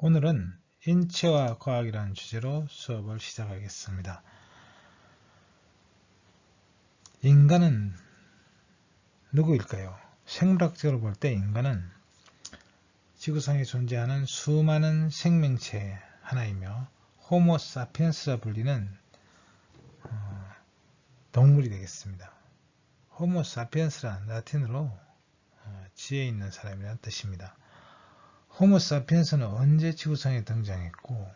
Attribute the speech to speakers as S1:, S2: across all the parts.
S1: 오늘은 인체와 과학이라는 주제로 수업을 시작하겠습니다. 인간은 누구일까요? 생물학적으로 볼 때 인간은 지구상에 존재하는 수많은 생명체의 하나이며 호모 사피엔스라 불리는 동물이 되겠습니다. 호모 사피엔스란 라틴어로 지혜 있는 사람이라는 뜻입니다. 호모 사피엔스는 언제 지구상에 등장했고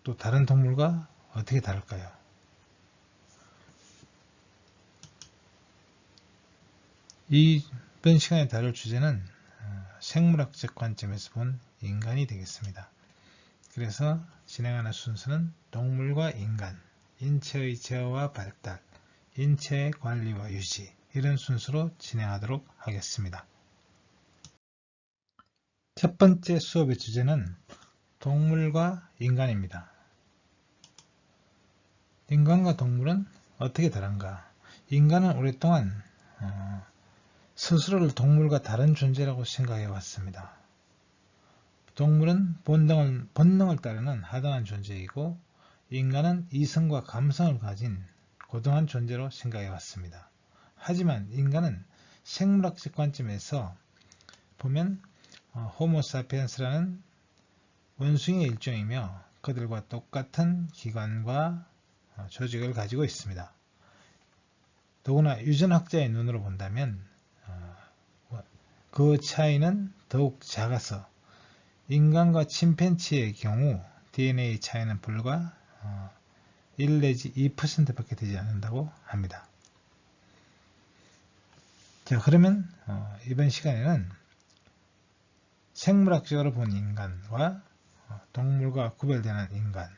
S1: 또 다른 동물과 어떻게 다를까요? 이번 시간에 다룰 주제는 생물학적 관점에서 본 인간이 되겠습니다. 그래서 진행하는 순서는 동물과 인간, 인체의 제어와 발달, 인체의 관리와 유지 이런 순서로 진행하도록 하겠습니다. 첫 번째 수업의 주제는 동물과 인간입니다. 인간과 동물은 어떻게 다른가? 인간은 오랫동안 스스로를 동물과 다른 존재라고 생각해 왔습니다. 동물은 본능을 따르는 하등한 존재이고 인간은 이성과 감성을 가진 고등한 존재로 생각해 왔습니다. 하지만 인간은 생물학적 관점에서 보면 호모 사피엔스라는 원숭이의 일종이며 그들과 똑같은 기관과 조직을 가지고 있습니다. 더구나 유전학자의 눈으로 본다면 그 차이는 더욱 작아서 인간과 침팬지의 경우 DNA 차이는 불과 1 내지 2%밖에 되지 않는다고 합니다. 자, 그러면 이번 시간에는 생물학적으로 본 인간과 동물과 구별되는 인간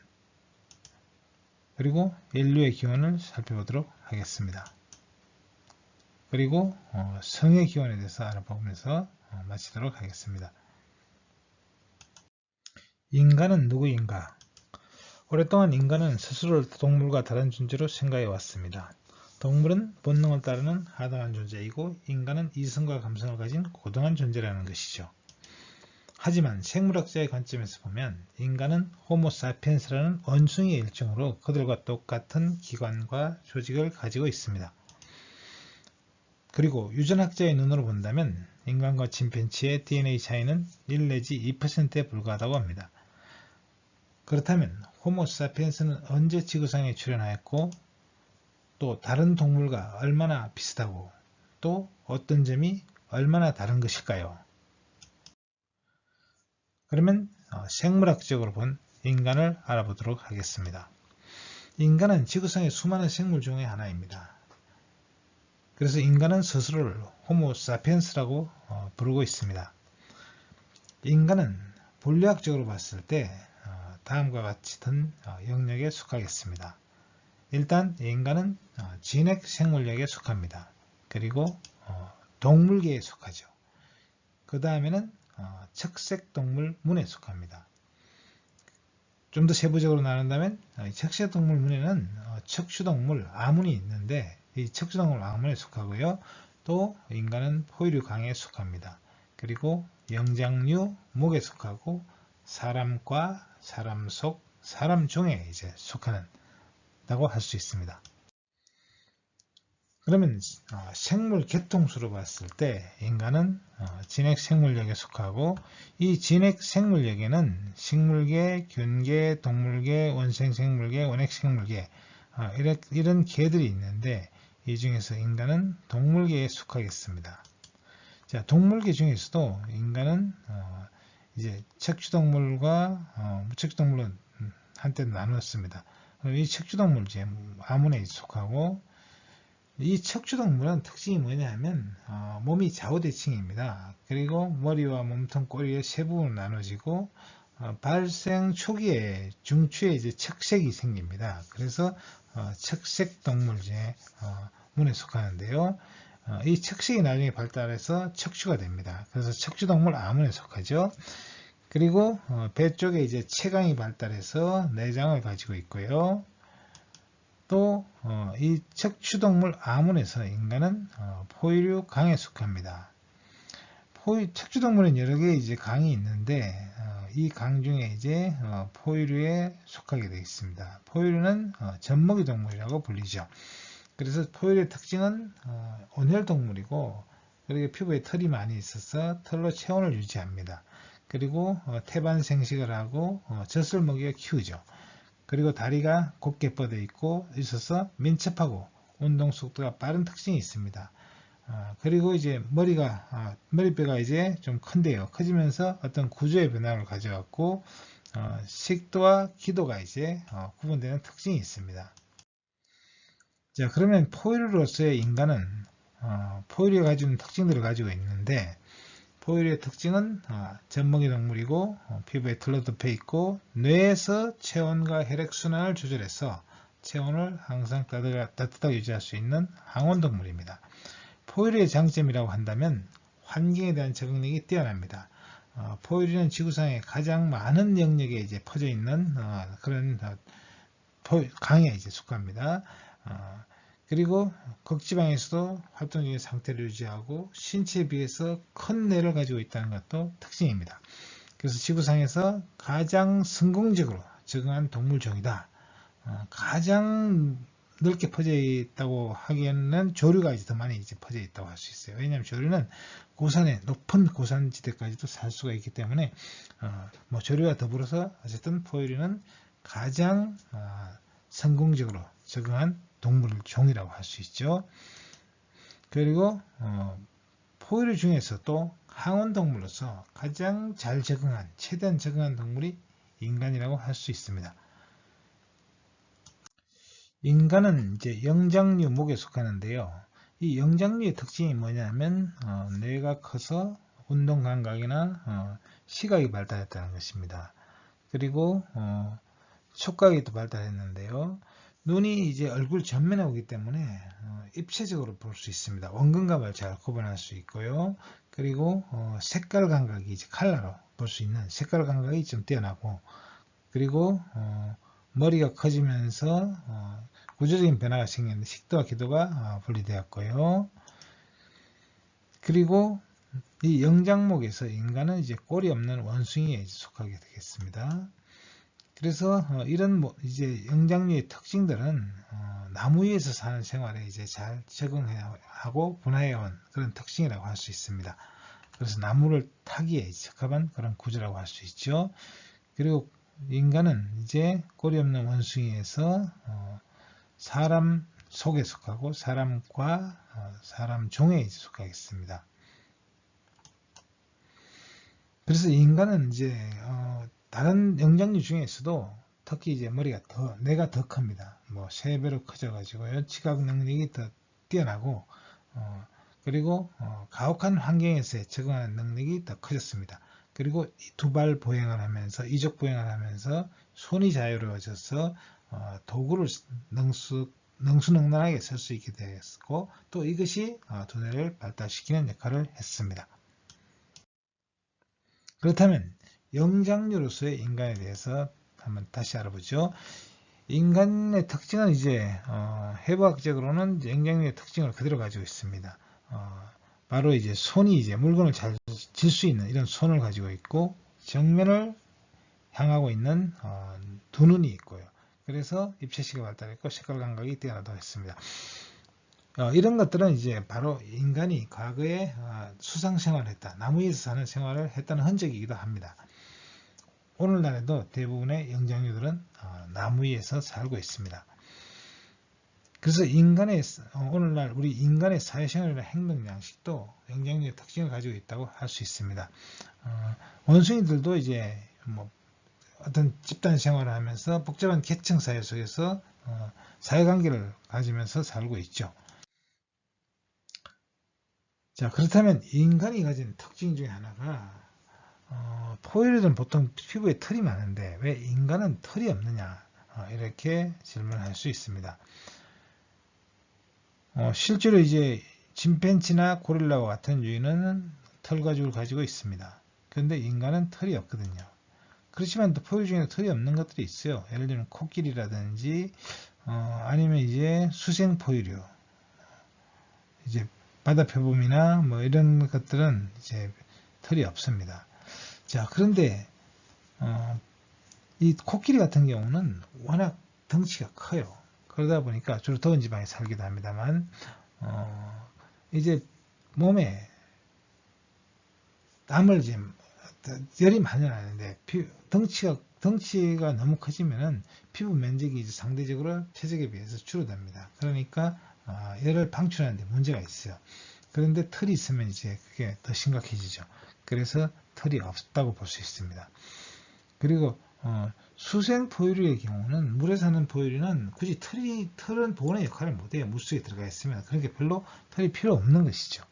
S1: 그리고 인류의 기원을 살펴보도록 하겠습니다. 그리고 성의 기원에 대해서 알아보면서 마치도록 하겠습니다. 인간은 누구인가? 오랫동안 인간은 스스로를 동물과 다른 존재로 생각해 왔습니다. 동물은 본능을 따르는 하등한 존재이고 인간은 이성과 감성을 가진 고등한 존재라는 것이죠. 하지만 생물학자의 관점에서 보면 인간은 호모 사피엔스라는 원숭이의 일종으로 그들과 똑같은 기관과 조직을 가지고 있습니다. 그리고 유전학자의 눈으로 본다면 인간과 침팬지의 DNA 차이는 1 내지 2%에 불과하다고 합니다. 그렇다면 호모 사피엔스는 언제 지구상에 출현하였고 또 다른 동물과 얼마나 비슷하고 또 어떤 점이 얼마나 다른 것일까요? 그러면 생물학적으로 본 인간을 알아보도록 하겠습니다. 인간은 지구상의 수많은 생물 중의 하나입니다. 그래서 인간은 스스로를 호모 사피엔스라고 부르고 있습니다. 인간은 분류학적으로 봤을 때 다음과 같이 든 영역에 속하겠습니다. 일단 인간은 진핵 생물학에 속합니다. 그리고 동물계에 속하죠. 그 다음에는 척색동물문에 속합니다. 좀 더 세부적으로 나눈다면 척색동물문에는 척추동물 아문이 있는데 이 척추동물 아문에 속하고요. 또 인간은 포유류강에 속합니다. 그리고 영장류 목에 속하고 사람과 사람 속 사람 종에 이제 속하는다고 할 수 있습니다. 그러면 생물 계통수로 봤을 때 인간은 진핵생물역에 속하고 이 진핵생물역에는 식물계, 균계, 동물계, 원생생물계, 원핵생물계 이런 계들이 있는데 이 중에서 인간은 동물계에 속하겠습니다. 자, 동물계 중에서도 인간은 이제 척추동물과 무척추동물로 한때 나누었습니다. 이 척추동물 이제 아문에 속하고 이 척추동물은 특징이 뭐냐면 몸이 좌우대칭입니다. 그리고 머리와 몸통, 꼬리의 세 부분으로 나눠지고 발생 초기에 중추에 이제 척색이 생깁니다. 그래서 척색동물제 문에 속하는데요. 이 척색이 나중에 발달해서 척추가 됩니다. 그래서 척추동물 아문에 속하죠. 그리고 배 쪽에 이제 췌강이 발달해서 내장을 가지고 있고요. 또 이 척추동물 아문에서 인간은 포유류 강에 속합니다. 척추동물은 여러 개의 이제 강이 있는데 이 강 중에 이제 포유류에 속하게 되어 있습니다. 포유류는 젖먹이 동물이라고 불리죠. 그래서 포유류의 특징은 온혈 동물이고, 그리고 피부에 털이 많이 있어서 털로 체온을 유지합니다. 그리고 태반 생식을 하고 젖을 먹여 키우죠. 그리고 다리가 곧게 뻗어 있어서 민첩하고 운동 속도가 빠른 특징이 있습니다. 그리고 이제 머리뼈가 이제 좀 큰데요. 커지면서 어떤 구조의 변화를 가져왔고, 식도와 기도가 이제 구분되는 특징이 있습니다. 자, 그러면 포유류로서의 인간은 포유류가 가지는 특징들을 가지고 있는데, 포유류의 특징은 젖먹이 동물이고, 피부에 털로 덮여 있고, 뇌에서 체온과 혈액순환을 조절해서 체온을 항상 따뜻하게 유지할 수 있는 항온 동물입니다. 포유류의 장점이라고 한다면 환경에 대한 적응력이 뛰어납니다. 포유류는 지구상에 가장 많은 영역에 이제 퍼져 있는 그런 강에 이제 속합니다. 그리고 극지방에서도 활동적인 상태를 유지하고 신체에 비해서 큰 뇌를 가지고 있다는 것도 특징입니다. 그래서 지구상에서 가장 성공적으로 적응한 동물종이다. 가장 넓게 퍼져 있다고 하기에는 조류가 이제 더 많이 이제 퍼져 있다고 할 수 있어요. 왜냐하면 조류는 높은 고산지대까지도 살 수가 있기 때문에 조류와 더불어서 어쨌든 포유류는 가장 성공적으로 적응한 동물종이라고 할 수 있죠. 그리고 포유류 중에서 또 항온동물로서 가장 잘 적응한, 최대한 적응한 동물이 인간이라고 할 수 있습니다. 인간은 이제 영장류 목에 속하는데요. 이 영장류의 특징이 뭐냐면 뇌가 커서 운동 감각이나 시각이 발달했다는 것입니다. 그리고 촉각이 또 발달했는데요. 눈이 이제 얼굴 전면에 오기 때문에 입체적으로 볼 수 있습니다. 원근감을 잘 구분할 수 있고요. 그리고 색깔 감각이 이제 컬러로 볼 수 있는 색깔 감각이 좀 뛰어나고, 그리고 머리가 커지면서 구조적인 변화가 생겼는데 식도와 기도가 분리되었고요. 그리고 이 영장목에서 인간은 이제 꼬리 없는 원숭이에 속하게 되겠습니다. 그래서 이런 이제 영장류의 특징들은 나무 위에서 사는 생활에 이제 잘 적응하고 분화해온 그런 특징이라고 할 수 있습니다. 그래서 나무를 타기에 적합한 그런 구조라고 할 수 있죠. 그리고 인간은 이제 꼬리 없는 원숭이에서 사람 속에 속하고 사람과 사람 종에 속하겠습니다. 그래서 인간은 이제 다른 영장류 중에서도 특히 이제 뇌가 더 큽니다. 3배로 커져가지고요. 지각 능력이 더 뛰어나고, 그리고 가혹한 환경에서의 적응하는 능력이 더 커졌습니다. 그리고 두발 보행을 하면서, 이족 보행을 하면서 손이 자유로워져서 도구를 능수능란하게 쓸 수 있게 되었고, 또 이것이 두뇌를 발달시키는 역할을 했습니다. 그렇다면 영장류로서의 인간에 대해서 한번 다시 알아보죠. 인간의 특징은 이제 해부학적으로는 영장류의 특징을 그대로 가지고 있습니다. 바로 이제 손이 이제 물건을 잘 질 수 있는 이런 손을 가지고 있고, 정면을 향하고 있는 두 눈이 있고요. 그래서 입체시가 발달했고 색깔 감각이 뛰어나다고 했습니다. 이런 것들은 이제 바로 인간이 과거에 수상 생활을 했다, 나무 위에서 사는 생활을 했다는 흔적이기도 합니다. 오늘날에도 대부분의 영장류들은 나무 위에서 살고 있습니다. 그래서 오늘날 우리 인간의 사회생활이나 행동 양식도 영장류의 특징을 가지고 있다고 할 수 있습니다. 원숭이들도 이제 어떤 집단 생활을 하면서 복잡한 계층 사회 속에서 사회관계를 가지면서 살고 있죠. 자, 그렇다면 인간이 가진 특징 중에 하나가 포유류들은 보통 피부에 털이 많은데 왜 인간은 털이 없느냐, 이렇게 질문할 수 있습니다. 실제로 이제 침팬지나 고릴라와 같은 유인은 털 가죽을 가지고 있습니다. 그런데 인간은 털이 없거든요. 그렇지만 또 포유류 중에 털이 없는 것들이 있어요. 예를 들면 코끼리라든지 아니면 이제 수생 포유류, 이제 바다 표범이나 이런 것들은 이제 털이 없습니다. 자, 그런데 이 코끼리 같은 경우는 워낙 덩치가 커요. 그러다 보니까 주로 더운 지방에 살기도 합니다만, 이제 몸에 땀을 좀 열이 많이 나는데 덩치가 너무 커지면은 피부 면적이 이제 상대적으로 체적에 비해서 줄어듭니다. 그러니까 열을 방출하는데 문제가 있어요. 그런데 털이 있으면 이제 그게 더 심각해지죠. 그래서 털이 없다고 볼 수 있습니다. 그리고 수생 포유류의 경우는 물에 사는 포유류는 굳이 털은 보온의 역할을 못해요. 물속에 들어가 있으면. 그러니까 별로 털이 필요 없는 것이죠.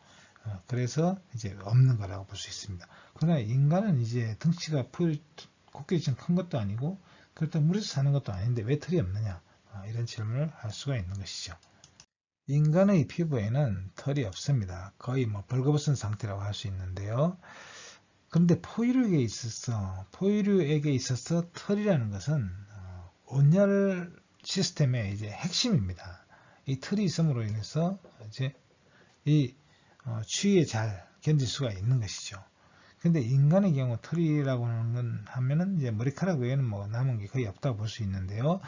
S1: 그래서 이제 없는 거라고 볼 수 있습니다. 그러나 인간은 이제 덩치가 코끼리처럼 큰 것도 아니고 그렇다고 물에서 사는 것도 아닌데 왜 털이 없느냐? 이런 질문을 할 수가 있는 것이죠. 인간의 피부에는 털이 없습니다. 거의 뭐 벌거벗은 상태라고 할 수 있는데요. 그런데 포유류에게 있어서 털이라는 것은 온열 시스템의 이제 핵심입니다. 이 털이 있음으로 인해서 이제 이 추위에 잘 견딜 수가 있는 것이죠. 근데 인간의 경우 털이라고 하는 건 하면은 이제 머리카락 외에는 뭐 남은 게 거의 없다고 볼 수 있는데요.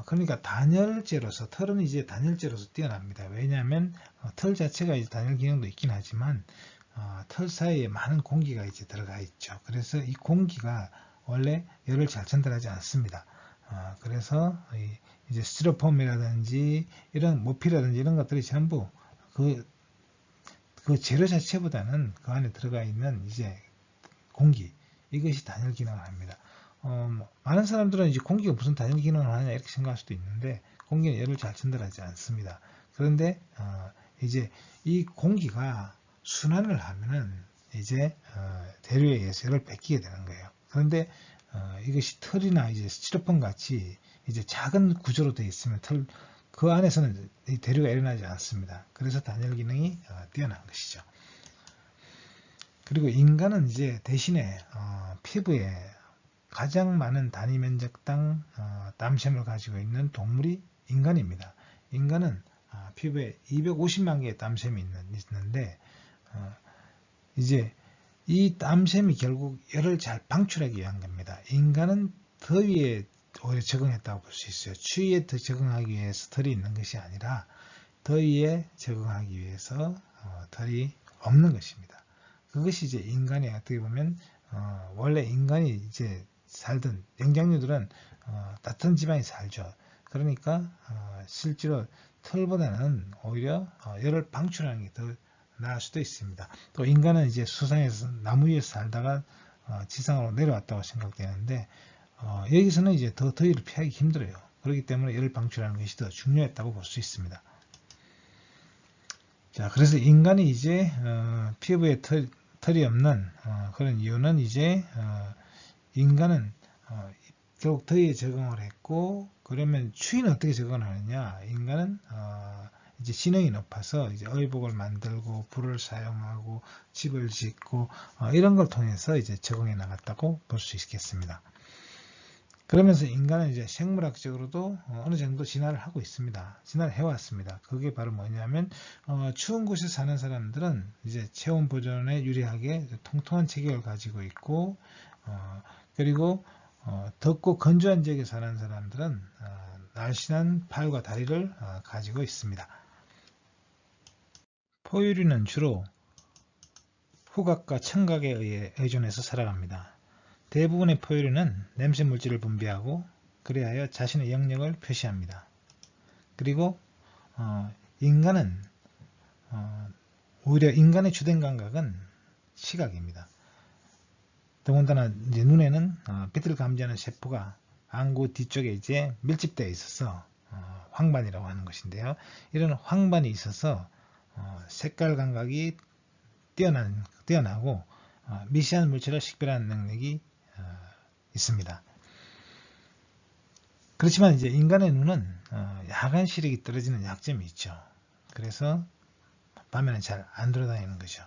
S1: 그러니까 단열재로서 털은 이제 단열재로서 뛰어납니다. 왜냐하면 털 자체가 이제 단열 기능도 있긴 하지만 털 사이에 많은 공기가 이제 들어가 있죠. 그래서 이 공기가 원래 열을 잘 전달하지 않습니다. 그래서 이제 스티로폼이라든지 이런 모피라든지 이런 것들이 전부 그 재료 자체보다는 그 안에 들어가 있는 이제 공기, 이것이 단열 기능을 합니다. 많은 사람들은 이제 공기가 무슨 단열 기능을 하냐 이렇게 생각할 수도 있는데 공기는 열을 잘 전달하지 않습니다. 그런데 이제 이 공기가 순환을 하면은 이제 대류에 의해서 열을 뺏기게 되는 거예요. 그런데 이것이 털이나 이제 스티로폼 같이 이제 작은 구조로 되어 있으면 그 안에서는 이 대류가 일어나지 않습니다. 그래서 단열 기능이 뛰어난 것이죠. 그리고 인간은 이제 대신에 피부에 가장 많은 단위 면적당 땀샘을 가지고 있는 동물이 인간입니다. 인간은 피부에 250만 개의 땀샘이 있는데 이제 이 땀샘이 결국 열을 잘 방출하기 위한 겁니다. 인간은 더위에 오히려 적응했다고 볼 수 있어요. 추위에 더 적응하기 위해서 털이 있는 것이 아니라 더위에 적응하기 위해서 털이 없는 것입니다. 그것이 이제 인간이 어떻게 보면 원래 인간이 이제 살던 영장류들은 따뜻한 지방에 살죠. 그러니까 실제로 털보다는 오히려 열을 방출하는 게 더 나을 수도 있습니다. 또 인간은 이제 수상에서 나무 위에서 살다가 지상으로 내려왔다고 생각되는데 여기서는 이제 더 더위를 피하기 힘들어요. 그렇기 때문에 열을 방출하는 것이 더 중요했다고 볼 수 있습니다. 자, 그래서 인간이 이제 피부에 털이 없는 그런 이유는 이제 인간은 결국 더위에 적응을 했고, 그러면 추위는 어떻게 적응을 하느냐? 인간은 이제 지능이 높아서 이제 의복을 만들고 불을 사용하고 집을 짓고 이런 걸 통해서 이제 적응해 나갔다고 볼 수 있겠습니다. 그러면서 인간은 이제 생물학적으로도 어느 정도 진화를 하고 있습니다. 진화를 해왔습니다. 그게 바로 뭐냐면 추운 곳에 사는 사람들은 이제 체온 보존에 유리하게 통통한 체격을 가지고 있고 그리고 덥고 건조한 지역에 사는 사람들은 날씬한 팔과 다리를 가지고 있습니다. 포유류는 주로 후각과 청각에 의해 의존해서 살아갑니다. 대부분의 포유류는 냄새 물질을 분비하고 그리하여 자신의 영역을 표시합니다. 그리고 인간은 오히려 인간의 주된 감각은 시각입니다. 더군다나 이제 눈에는 빛을 감지하는 세포가 안구 뒤쪽에 이제 밀집되어 있어서 황반이라고 하는 것인데요. 이런 황반이 있어서 색깔 감각이 뛰어나고 미세한 물질을 식별하는 능력이 있습니다. 그렇지만 이제 인간의 눈은 야간 시력이 떨어지는 약점이 있죠. 그래서 밤에는 잘 안 돌아다니는 거죠.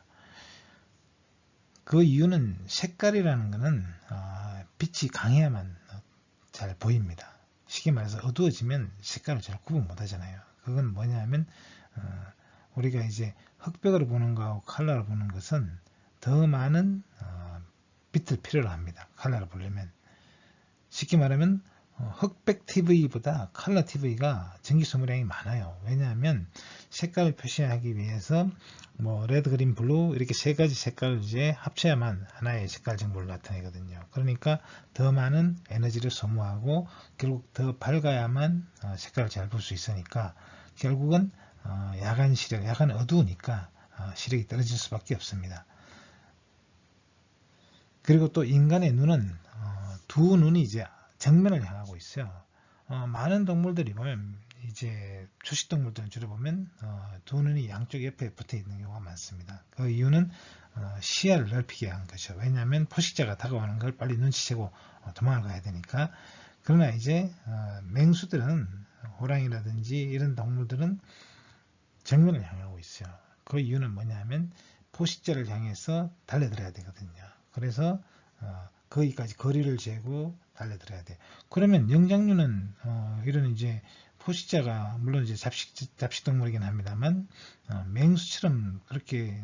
S1: 그 이유는 색깔이라는 것은 빛이 강해야만 잘 보입니다. 쉽게 말해서 어두워지면 색깔을 잘 구분 못 하잖아요. 그건 뭐냐면 우리가 이제 흑백으로 보는 거하고 컬러를 보는 것은 더 많은 빛을 필요로 합니다. 컬러를 보려면. 쉽게 말하면 흑백 TV보다 컬러 TV가 전기 소모량이 많아요. 왜냐하면 색깔을 표시하기 위해서 뭐 레드, 그린, 블루 이렇게 세 가지 색깔을 이제 합쳐야만 하나의 색깔 정보를 나타내거든요. 그러니까 더 많은 에너지를 소모하고 결국 더 밝아야만 색깔을 잘 볼 수 있으니까 결국은 야간 시력, 야간 어두우니까 시력이 떨어질 수밖에 없습니다. 그리고 또 인간의 눈은 두 눈이 이제 정면을 향하고 있어요. 많은 동물들이 보면 이제 초식 동물들은 주로 보면 두 눈이 양쪽 옆에 붙어 있는 경우가 많습니다. 그 이유는 시야를 넓히게 한 거죠. 왜냐하면 포식자가 다가오는 걸 빨리 눈치채고 도망을 가야 되니까. 그러나 이제 맹수들은 호랑이라든지 이런 동물들은 정면을 향하고 있어요. 그 이유는 뭐냐면 포식자를 향해서 달려들어야 되거든요. 그래서 거기까지 거리를 재고 달려들어야 돼. 그러면 영장류는 이런 이제 포식자가 물론 이제 잡식동물이긴 합니다만 맹수처럼 그렇게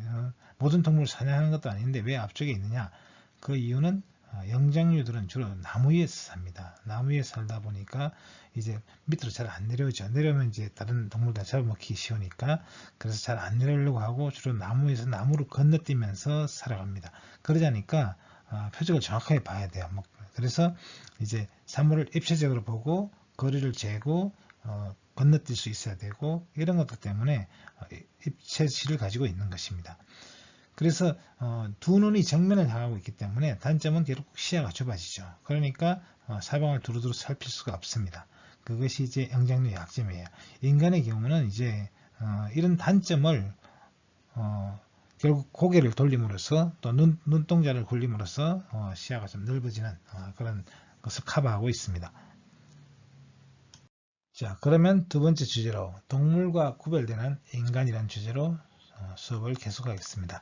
S1: 모든 동물을 사냥하는 것도 아닌데 왜 앞쪽에 있느냐? 그 이유는 영장류들은 주로 나무 위에서 삽니다. 나무 위에 살다 보니까 이제 밑으로 잘 안 내려오죠. 내려오면 이제 다른 동물들 잡아먹기 쉬우니까 그래서 잘 안 내려오려고 하고 주로 나무 위에서 나무를 건너뛰면서 살아갑니다. 그러자니까 표적을 정확하게 봐야 돼요. 그래서 이제 사물을 입체적으로 보고 거리를 재고 건너뛸 수 있어야 되고 이런 것들 때문에 입체시를 가지고 있는 것입니다. 그래서 두 눈이 정면을 향하고 있기 때문에 단점은 결국 시야가 좁아지죠. 그러니까 사방을 두루두루 살필 수가 없습니다. 그것이 이제 영장류의 약점이에요. 인간의 경우는 이제 이런 단점을 결국 고개를 돌림으로써 또 눈동자를 굴림으로써 시야가 좀 넓어지는 그런 것을 커버하고 있습니다. 자, 그러면 두 번째 주제로 동물과 구별되는 인간이라는 주제로 수업을 계속하겠습니다.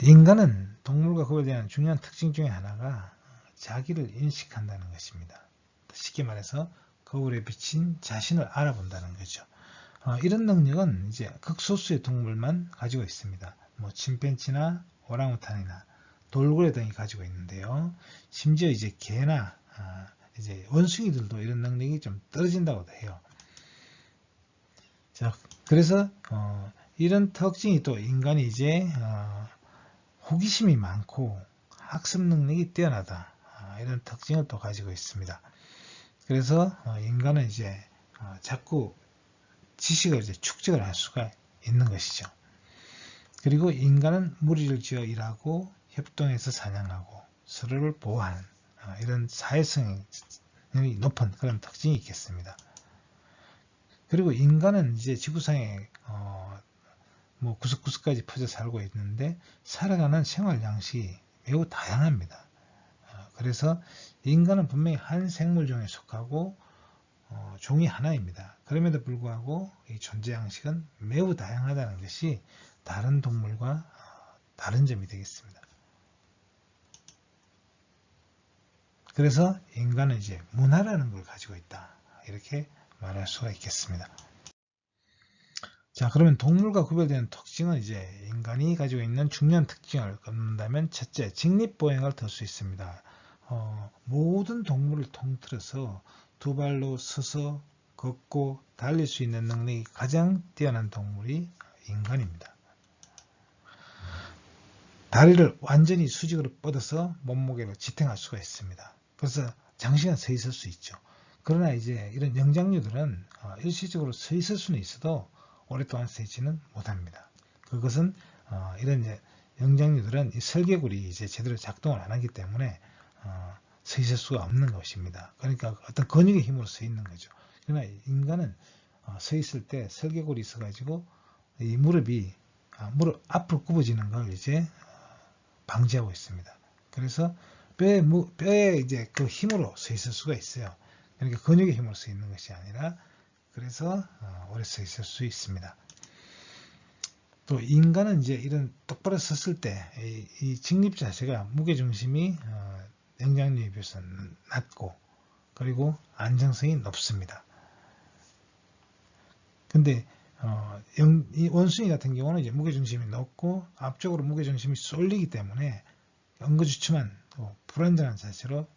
S1: 인간은 동물과 구별되는 중요한 특징 중에 하나가 자기를 인식한다는 것입니다. 쉽게 말해서 거울에 비친 자신을 알아본다는 거죠. 이런 능력은 이제 극소수의 동물만 가지고 있습니다. 뭐 침팬지나 오랑우탄이나 돌고래 등이 가지고 있는데요. 심지어 이제 개나 이제 원숭이들도 이런 능력이 좀 떨어진다고 해요. 자, 그래서 이런 특징이 또 인간이 이제 호기심이 많고 학습 능력이 뛰어나다 이런 특징을 또 가지고 있습니다. 그래서 인간은 이제 자꾸 지식을 이제 축적을 할 수가 있는 것이죠. 그리고 인간은 무리를 지어 일하고 협동해서 사냥하고 서로를 보호하는 이런 사회성이 높은 그런 특징이 있겠습니다. 그리고 인간은 이제 지구상에 뭐 구석구석까지 퍼져 살고 있는데 살아가는 생활 양식이 매우 다양합니다. 그래서 인간은 분명히 한 생물종에 속하고 종이 하나입니다. 그럼에도 불구하고 이 존재 양식은 매우 다양하다는 것이 다른 동물과 다른 점이 되겠습니다. 그래서 인간은 이제 문화라는 걸 가지고 있다. 이렇게 말할 수가 있겠습니다. 자, 그러면 동물과 구별되는 특징은 이제 인간이 가지고 있는 중요한 특징을 꼽는다면 첫째, 직립보행을 들 수 있습니다. 모든 동물을 통틀어서 두 발로 서서 걷고 달릴 수 있는 능력이 가장 뛰어난 동물이 인간입니다. 다리를 완전히 수직으로 뻗어서 몸무게로 지탱할 수가 있습니다. 그래서 장시간 서 있을 수 있죠. 그러나 이제 이런 영장류들은 일시적으로 서 있을 수는 있어도 오랫동안 서 있지는 못합니다. 그것은 이런 영장류들은 이 설계굴이 이제 제대로 작동을 안 하기 때문에 서 있을 수가 없는 것입니다. 그러니까 어떤 근육의 힘으로 서 있는 거죠. 그러나 인간은 서 있을 때 설계골이 있어가지고 이 무릎이 무릎 앞으로 굽어지는 걸 이제 방지하고 있습니다. 그래서 뼈에 이제 그 힘으로 서 있을 수가 있어요. 그러니까 근육의 힘으로 서 있는 것이 아니라 그래서 오래 서 있을 수 있습니다. 또 인간은 이제 이런 똑바로 섰을 때 이 직립 자세가 무게중심이 영장류에 비해서 낮고 그리고 안정성이 높습니다. 근데 이 원숭이 같은 경우는 이제 무게중심이 높고 앞쪽으로 무게중심이 쏠리기 때문에 엉거주춤한 불안정한 자세로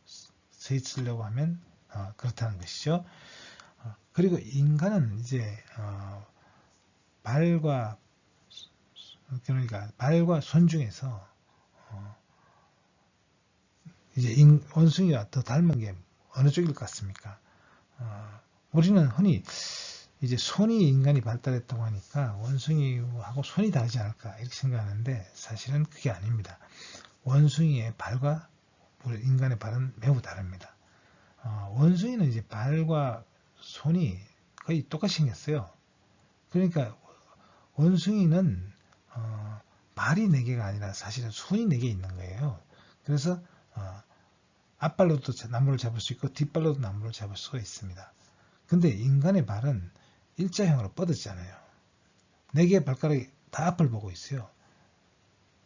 S1: 서 있으려고 하면 그렇다는 것이죠. 그리고 인간은 이제 그러니까 발과 손 중에서 이제 원숭이와 더 닮은 게 어느 쪽일 것 같습니까? 우리는 흔히 이제 손이 인간이 발달했다고 하니까 원숭이하고 손이 다르지 않을까 이렇게 생각하는데 사실은 그게 아닙니다. 원숭이의 발과 인간의 발은 매우 다릅니다. 원숭이는 이제 발과 손이 거의 똑같이 생겼어요. 그러니까 원숭이는 발이 4개가 아니라 사실은 손이 4개 있는 거예요. 그래서 앞발로도 나무를 잡을 수 있고 뒷발로도 나무를 잡을 수가 있습니다. 근데 인간의 발은 일자형으로 뻗었잖아요. 4개의 발가락이 다 앞을 보고 있어요.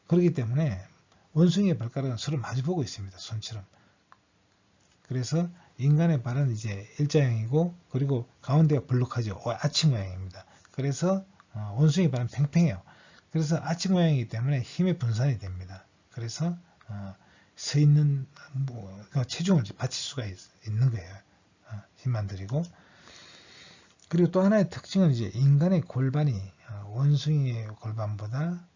S1: 그렇기 때문에 원숭이의 발가락은 서로 마주보고 있습니다. 손처럼. 그래서 인간의 발은 이제 일자형이고 그리고 가운데가 불룩하죠. 아치 모양입니다. 그래서 원숭이 발은 팽팽해요. 그래서 아치 모양이기 때문에 힘의 분산이 됩니다. 그래서 서 있는 체중을 받칠 수가 있는 거예요. 힘만 들이고. 그리고 또 하나의 특징은 이제 인간의 골반이 원숭이의 골반보다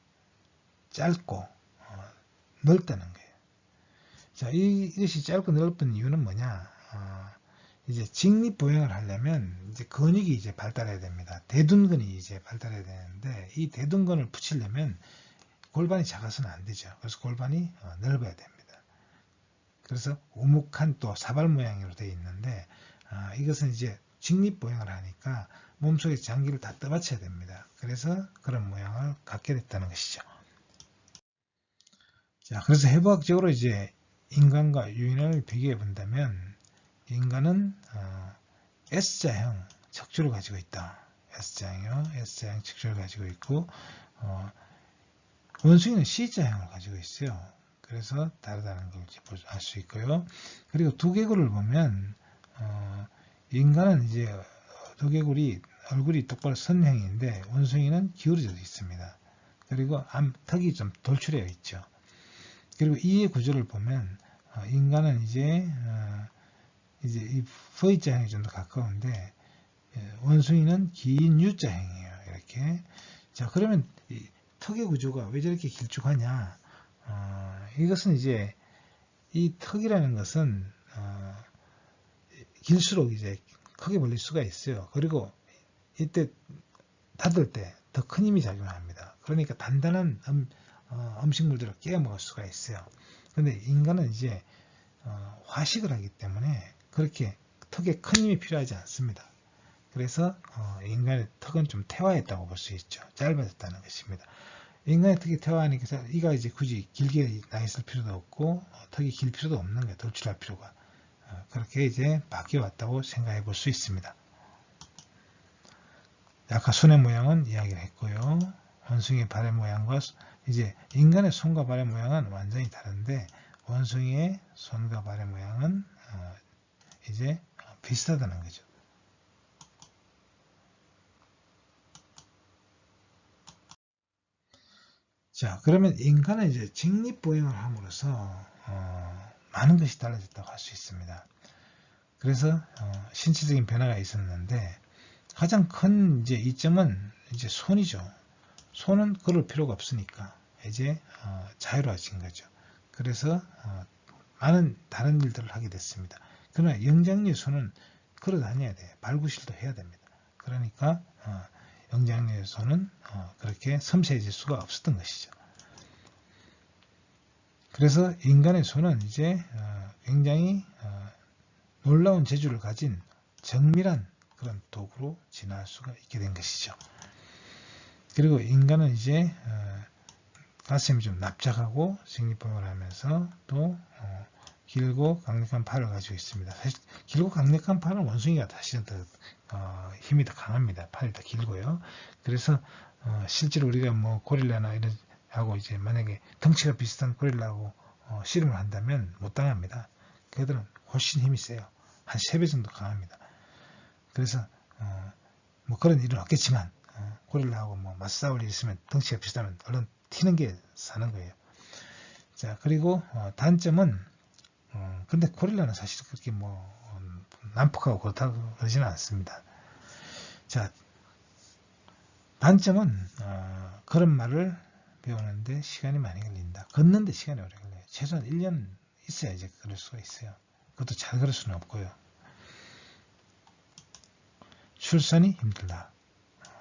S1: 짧고 넓다는 거예요. 자, 이것이 짧고 넓은 이유는 뭐냐? 이제 직립보행을 하려면 이제 근육이 이제 발달해야 됩니다. 대둔근이 이제 발달해야 되는데 이 대둔근을 붙이려면 골반이 작아서는 안 되죠. 그래서 골반이 넓어야 됩니다. 그래서 우묵한 또 사발 모양으로 되어 있는데 이것은 이제 직립보행을 하니까 몸속에 장기를 다 떠받쳐야 됩니다. 그래서 그런 모양을 갖게 됐다는 것이죠. 자, 그래서 해부학적으로 이제 인간과 유인을 비교해 본다면 인간은 S자형 척추를 가지고 있다. S자형 척추를 가지고 있고 원숭이는 C자형을 가지고 있어요. 그래서 다르다는 걸 알 수 있고요. 그리고 두개골을 보면 인간은 이제 두개골이 얼굴이 똑바로 선형인데 원숭이는 기울어져 있습니다. 그리고 턱이 좀 돌출되어 있죠. 그리고 이의 구조를 보면 인간은 이제 이 V자형이 좀 더 가까운데 원숭이는 긴 U자형이에요. 이렇게. 자, 그러면 이 턱의 구조가 왜 저렇게 길쭉하냐? 이것은 이제 이 턱이라는 것은 길수록 이제 크게 벌릴 수가 있어요. 그리고 이때 닫을 때 더 큰 힘이 작용합니다. 그러니까 단단한 음식물들을 깨어 먹을 수가 있어요. 근데 인간은 이제 화식을 하기 때문에 그렇게 턱에 큰 힘이 필요하지 않습니다. 그래서 인간의 턱은 좀 퇴화했다고 볼 수 있죠. 짧아졌다는 것입니다. 인간의 턱이 퇴화하니까 이가 이제 굳이 길게 나 있을 필요도 없고 턱이 길 필요도 없는 거예요. 돌출할 필요가. 그렇게 이제 바뀌어 왔다고 생각해 볼 수 있습니다. 아까 손의 모양은 이야기를 했고요. 원숭이의 발의 모양과 이제 인간의 손과 발의 모양은 완전히 다른데 원숭이의 손과 발의 모양은 이제 비슷하다는 거죠. 자, 그러면 인간은 이제 직립보행을 함으로써 많은 것이 달라졌다고 할 수 있습니다. 그래서 신체적인 변화가 있었는데 가장 큰 이제 이점은 이제 손이죠. 손은 걸을 필요가 없으니까 이제 자유로워진 거죠. 그래서 많은 다른 일들을 하게 됐습니다. 그러나 영장류의 손은 걸어 다녀야 돼요. 발구실도 해야 됩니다. 그러니까 영장류의 손은 그렇게 섬세해질 수가 없었던 것이죠. 그래서 인간의 손은 이제 굉장히 놀라운 재주를 가진 정밀한 그런 도구로 진화할 수가 있게 된 것이죠. 그리고 인간은 이제 가슴이 좀 납작하고 직립보행을 하면서 또 길고 강력한 팔을 가지고 있습니다. 사실 길고 강력한 팔은 원숭이가 사실은 더 힘이 더 강합니다. 팔이 더 길고요. 그래서 실제로 우리가 뭐 고릴라나 이런 하고 이제 만약에 덩치가 비슷한 고릴라하고 씨름을 한다면 못 당합니다. 그들은 훨씬 힘이 세요. 한 3배 정도 강합니다. 그래서 뭐 그런 일은 없겠지만 고릴라하고 뭐 맞싸울 일이 있으면 덩치가 비슷하면 얼른 튀는 게 사는 거예요. 자, 그리고 단점은 근데 고릴라는 사실 그렇게 뭐 난폭하고 그렇다고 그러지는 않습니다. 자, 단점은 그런 말을 배우는데 시간이 많이 걸린다. 걷는데 시간이 오래 걸려요. 최소한 1년 있어야지 그럴 수가 있어요. 그것도 잘 그럴 수는 없고요. 출산이 힘들다.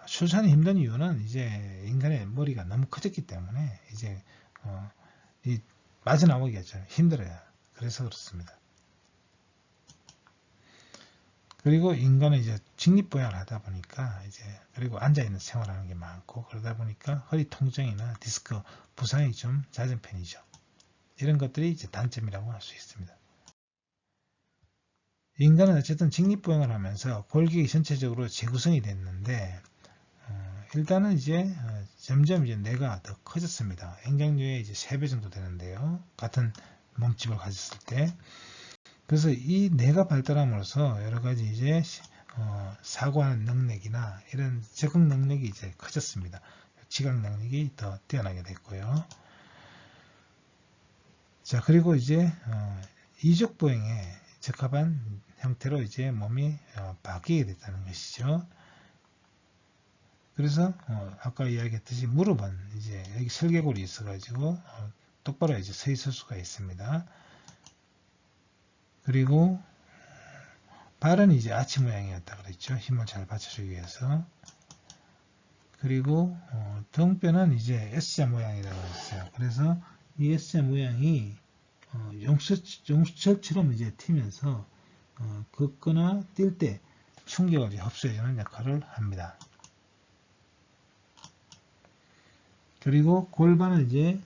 S1: 출산이 힘든 이유는 이제 인간의 머리가 너무 커졌기 때문에 이제 이 빠져나오기가 좀 힘들어요. 그래서 그렇습니다. 그리고 인간은 이제 직립보양을 하다 보니까 이제 그리고 앉아있는 생활하는 게 많고 그러다 보니까 허리 통증이나 디스크 부상이 좀 잦은 편이죠. 이런 것들이 이제 단점이라고 할 수 있습니다. 인간은 어쨌든 직립보양을 하면서 골격이 전체적으로 재구성이 됐는데 일단은 이제 점점 이제 뇌가 더 커졌습니다. 행장류의 이제 3배 정도 되는데요. 같은 몸집을 가졌을 때. 그래서 이 뇌가 발달함으로써 여러 가지 이제 사고하는 능력이나 이런 적응 능력이 이제 커졌습니다. 지각 능력이 더 뛰어나게 됐고요. 자, 그리고 이제 이족 보행에 적합한 형태로 이제 몸이 바뀌게 됐다는 것이죠. 그래서 아까 이야기했듯이 무릎은 이제 여기 설계골이 있어가지고 똑바로 이제 서 있을 수가 있습니다. 그리고 발은 이제 아치 모양이었다 그랬죠. 힘을 잘 받쳐주기 위해서. 그리고 등뼈는 이제 S자 모양이라고 했어요. 그래서 이 S자 모양이 용수철처럼 이제 튀면서 걷거나 뛸 때 충격을 흡수해주는 역할을 합니다. 그리고 골반은 이제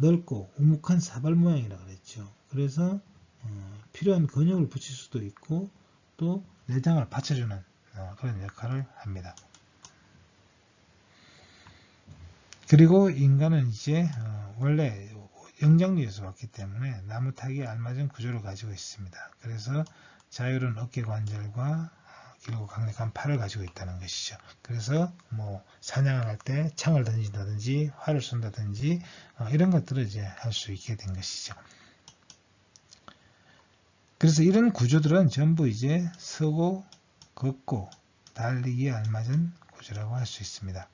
S1: 넓고 우묵한 사발 모양이라고 그랬죠. 그래서 필요한 근육을 붙일 수도 있고 또 내장을 받쳐주는 그런 역할을 합니다. 그리고 인간은 이제 원래 영장류에서 왔기 때문에 나무 타기에 알맞은 구조를 가지고 있습니다. 그래서 자유로운 어깨 관절과 길고 강력한 팔을 가지고 있다는 것이죠. 그래서 뭐 사냥을 할 때 창을 던진다든지 활을 쏜다든지 이런 것들을 이제 할 수 있게 된 것이죠. 그래서 이런 구조들은 전부 이제 서고 걷고 달리기에 알맞은 구조라고 할 수 있습니다.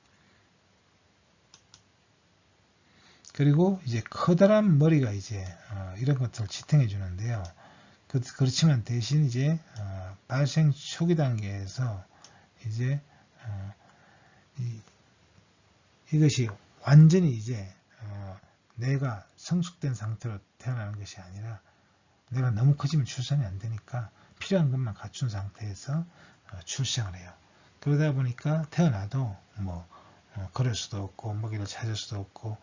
S1: 그리고 이제 커다란 머리가 이제 이런 것들을 지탱해 주는데요. 그렇지만 대신 이제 발생 초기 단계에서 이제 이것이 완전히 이제 뇌가 성숙된 상태로 태어나는 것이 아니라 내가 너무 커지면 출산이 안 되니까 필요한 것만 갖춘 상태에서 출생을 해요. 그러다 보니까 태어나도 뭐 걸을 수도 없고 먹이를 찾을 수도 없고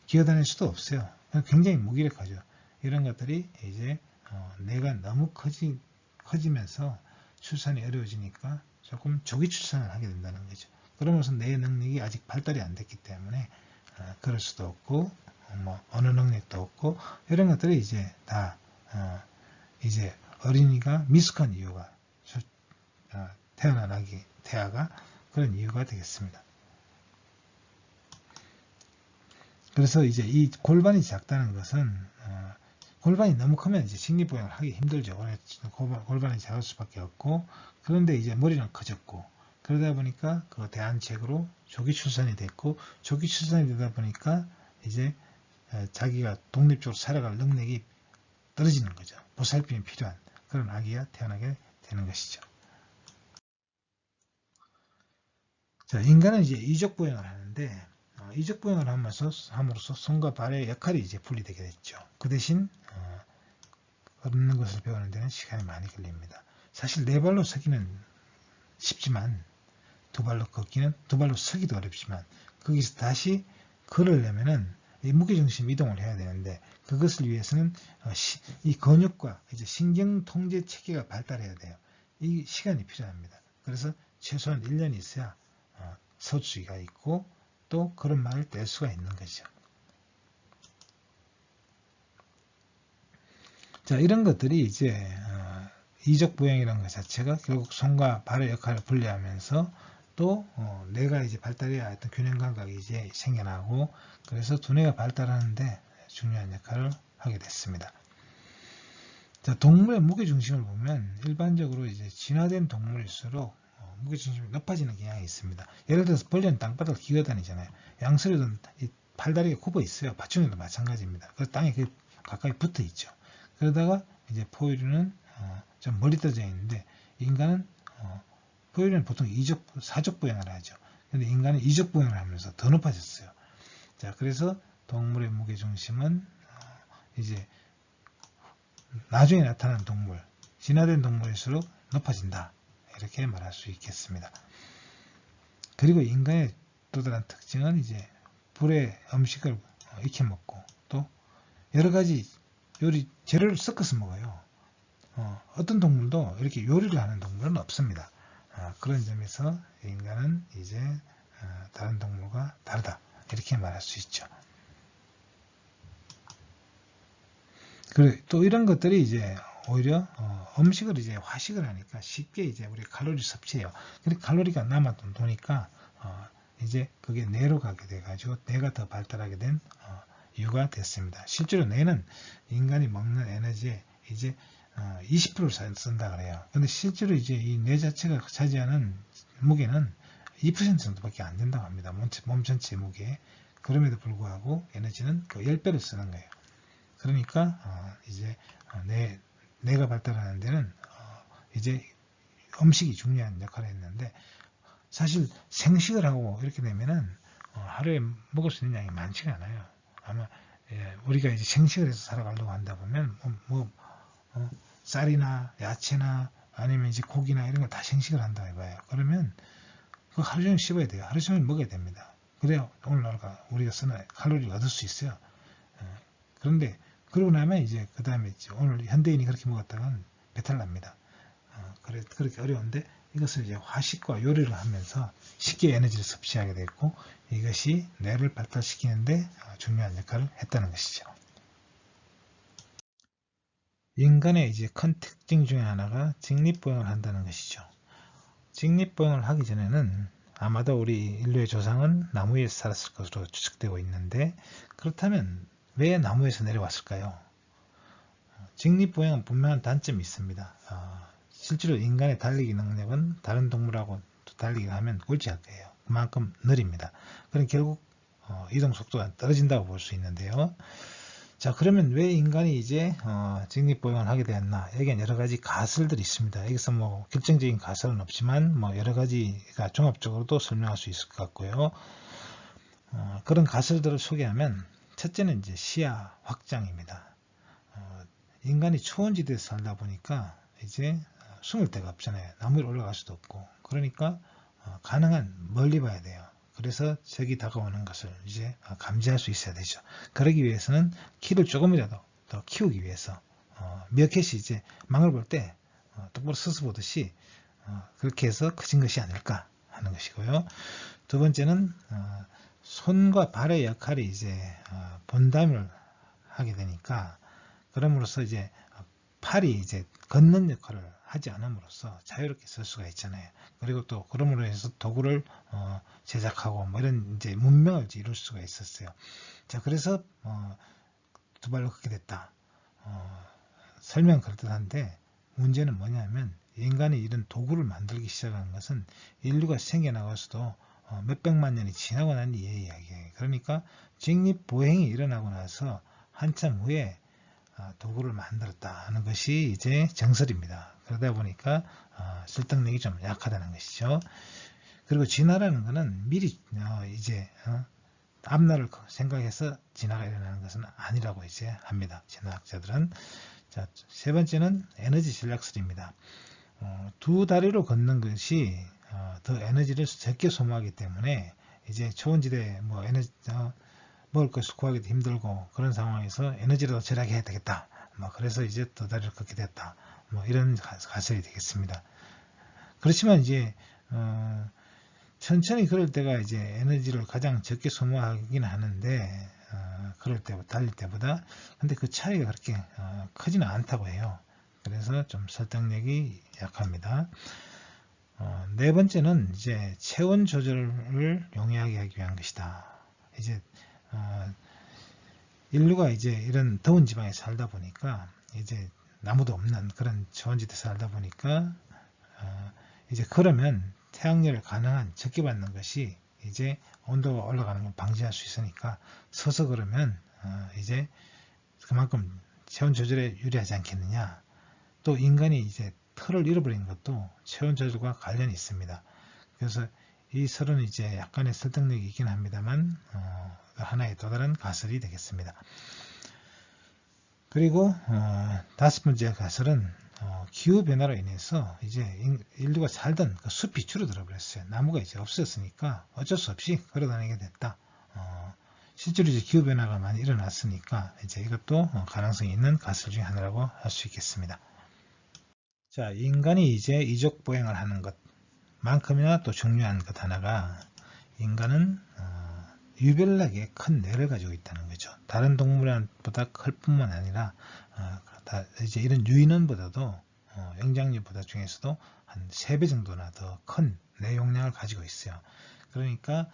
S1: 기어다닐 수도 없어요. 굉장히 무기력하죠. 이런 것들이 이제 뇌가 너무 커지면서 출산이 어려워지니까 조금 조기 출산을 하게 된다는 거죠. 그러면서 뇌 능력이 아직 발달이 안 됐기 때문에 걸을 수도 없고 뭐 언어 능력도 없고 이런 것들이 이제 다 이제 어린이가 미숙한 이유가 태아가 그런 이유가 되겠습니다. 그래서 이제 이 골반이 작다는 것은 골반이 너무 크면 이제 직립보양을 하기 힘들죠. 골반이 작을 수밖에 없고 그런데 이제 머리는 커졌고 그러다 보니까 그 대안책으로 조기 출산이 됐고 조기 출산이 되다 보니까 이제 자기가 독립적으로 살아갈 능력이 떨어지는 거죠. 보살핌이 필요한 그런 아기가 태어나게 되는 것이죠. 자, 인간은 이제 이족보행을 하는데 이족보행을 함으로써 손과 발의 역할이 이제 분리되게 됐죠. 그 대신 걷는 것을 배우는 데는 시간이 많이 걸립니다. 사실 네 발로 서기는 쉽지만 두 발로 서기도 어렵지만 거기서 다시 걸으려면은 이 무게중심 이동을 해야 되는데 그것을 위해서는 이 근육과 이제 신경 통제 체계가 발달해야 돼요. 이 시간이 필요합니다. 그래서 최소한 1년이 있어야 설 수가 있고 또 그런 말을 뗄 수가 있는 것이죠. 자, 이런 것들이 이제 이족보행이라는 것 자체가 결국 손과 발의 역할을 분리하면서 또 뇌가 이제 발달해야 어떤 균형 감각이 이제 생겨나고 그래서 두뇌가 발달하는데 중요한 역할을 하게 됐습니다. 자, 동물의 무게중심을 보면 일반적으로 이제 진화된 동물일수록 무게중심이 높아지는 경향이 있습니다. 예를 들어서 벌레는 땅바닥을 기어다니잖아요. 양서류는 이 팔다리가 굽어 있어요. 파충류도 마찬가지입니다. 그래서 땅에 가까이 붙어 있죠. 그러다가 이제 포유류는 좀 멀리 떨어져 있는데 인간은 포유류는 보통 사족 보행을 하죠. 근데 인간은 이족 보행을 하면서 더 높아졌어요. 자, 그래서 동물의 무게중심은 이제 나중에 나타난 동물, 진화된 동물일수록 높아진다. 이렇게 말할 수 있겠습니다. 그리고 인간의 또 다른 특징은 이제 불에 음식을 익혀 먹고 또 여러 가지 요리 재료를 섞어서 먹어요. 어떤 동물도 이렇게 요리를 하는 동물은 없습니다. 그런 점에서 인간은 이제 다른 동물과 다르다. 이렇게 말할 수 있죠. 그리고 또 이런 것들이 이제 오히려 음식을 이제 화식을 하니까 쉽게 이제 우리 칼로리 섭취해요. 근데 칼로리가 남아도니까 이제 그게 뇌로 가게 돼가지고 뇌가 더 발달하게 된 이유가 됐습니다. 실제로 뇌는 인간이 먹는 에너지에 이제 20%를 쓴다 그래요. 근데 실제로 이제 이 뇌 자체가 차지하는 무게는 2% 정도밖에 안 된다고 합니다. 몸 전체 무게. 그럼에도 불구하고 에너지는 그 10배를 쓰는 거예요. 그러니까 이제 뇌가 발달하는 데는 이제 음식이 중요한 역할을 했는데 사실 생식을 하고 이렇게 되면은 하루에 먹을 수 있는 양이 많지가 않아요. 아마 우리가 이제 생식을 해서 살아가려고 한다 보면 쌀이나 야채나 아니면 이제 고기나 이런 걸 다 생식을 한다 해봐요. 그러면 그 하루 종일 씹어야 돼요. 하루 종일 먹어야 됩니다. 그래야 오늘날 우리가 쓰는 칼로리를 얻을 수 있어요. 그런데 그러고 나면 이제 그 다음에 오늘 현대인이 그렇게 먹었다간 배탈 납니다. 그렇게 어려운데 이것을 이제 화식과 요리를 하면서 쉽게 에너지를 섭취하게 됐고 이것이 뇌를 발달시키는데 중요한 역할을 했다는 것이죠. 인간의 이제 큰 특징 중에 하나가 직립보행을 한다는 것이죠. 직립보행을 하기 전에는 아마도 우리 인류의 조상은 나무 위에서 살았을 것으로 추측되고 있는데 그렇다면 왜 나무에서 내려왔을까요? 직립보행은 분명한 단점이 있습니다. 실제로 인간의 달리기 능력은 다른 동물하고 달리기 하면 꼴찌할 거예요. 그만큼 느립니다. 그럼 결국 이동 속도가 떨어진다고 볼 수 있는데요. 자, 그러면 왜 인간이 이제 직립보행을 하게 되었나? 여기엔 여러 가지 가설들이 있습니다. 여기서 뭐 결정적인 가설은 없지만 뭐 여러 가지가 종합적으로도 설명할 수 있을 것 같고요. 그런 가설들을 소개하면 첫째는 이제 시야 확장입니다. 인간이 초원지대에서 살다 보니까 이제 숨을 데가 없잖아요. 나무 위로 올라갈 수도 없고. 그러니까 가능한 멀리 봐야 돼요. 그래서 적이 다가오는 것을 이제 감지할 수 있어야 되죠. 그러기 위해서는 키를 조금이라도 더 키우기 위해서 미어캣이 이제 망을 볼 때 똑바로 서서 보듯이 그렇게 해서 커진 것이 아닐까 하는 것이고요. 두 번째는 손과 발의 역할이 이제 분담을 하게 되니까 그럼으로써 이제 팔이 이제 걷는 역할을 하지 않음으로써 자유롭게 쓸 수가 있잖아요. 그리고 또 그럼으로 해서 도구를 제작하고 뭐 이런 이제 문명을 이룰 수가 있었어요. 자, 그래서 두 발로 걷게 됐다. 설명 그렇듯한데 문제는 뭐냐면 인간이 이런 도구를 만들기 시작한 것은 인류가 생겨나가서도 몇백만 년이 지나고 난 뒤의 이야기예요. 그러니까 직립보행이 일어나고 나서 한참 후에 도구를 만들었다 하는 것이 이제 정설입니다. 그러다 보니까 설득력이 좀 약하다는 것이죠. 그리고 진화라는 것은 미리 이제 앞날을 생각해서 진화가 일어나는 것은 아니라고 이제 합니다. 진화학자들은. 자, 세 번째는 에너지 전략설입니다. 두 다리로 걷는 것이 더 에너지를 적게 소모하기 때문에 이제 초원지대 뭐 에너지 먹을 것을 구하기도 힘들고 그런 상황에서 에너지를 더 절약해야 되겠다. 뭐 그래서 이제 두 다리를 걷게 됐다. 뭐 이런 가설이 되겠습니다. 그렇지만 이제 천천히 걸을 때가 이제 에너지를 가장 적게 소모하긴 하는데 그럴 때 달릴 때보다 근데 그 차이가 그렇게 크지는 않다고 해요. 그래서 좀 설득력이 약합니다. 네 번째는 이제 체온 조절을 용이하게 하기 위한 것이다. 이제 인류가 이제 이런 더운 지방에 살다 보니까 이제 나무도 없는 그런 저온지대에 살다 보니까 이제 그러면 태양열을 가능한 적게 받는 것이 이제 온도가 올라가는 걸 방지할 수 있으니까 서서 그러면 이제 그만큼 체온 조절에 유리하지 않겠느냐. 또 인간이 이제 털을 잃어버린 것도 체온 조절과 관련이 있습니다. 그래서 이 설은 이제 약간의 설득력이 있긴 합니다만 하나의 또 다른 가설이 되겠습니다. 그리고 다섯 번째 가설은 기후변화로 인해서 이제 인류가 살던 그 숲이 줄어들어 버렸어요. 나무가 이제 없었으니까 어쩔 수 없이 걸어다니게 됐다. 실제로 이제 기후변화가 많이 일어났으니까 이제 이것도 가능성이 있는 가설 중에 하나라고 할 수 있겠습니다. 자, 인간이 이제 이족 보행을 하는 것만큼이나 또 중요한 것 하나가 인간은 유별나게 큰 뇌를 가지고 있다는 거죠. 다른 동물보다 클 뿐만 아니라 이제 이런 유인원보다도 영장류보다 중에서도 한 3배 정도나 더 큰 뇌 용량을 가지고 있어요. 그러니까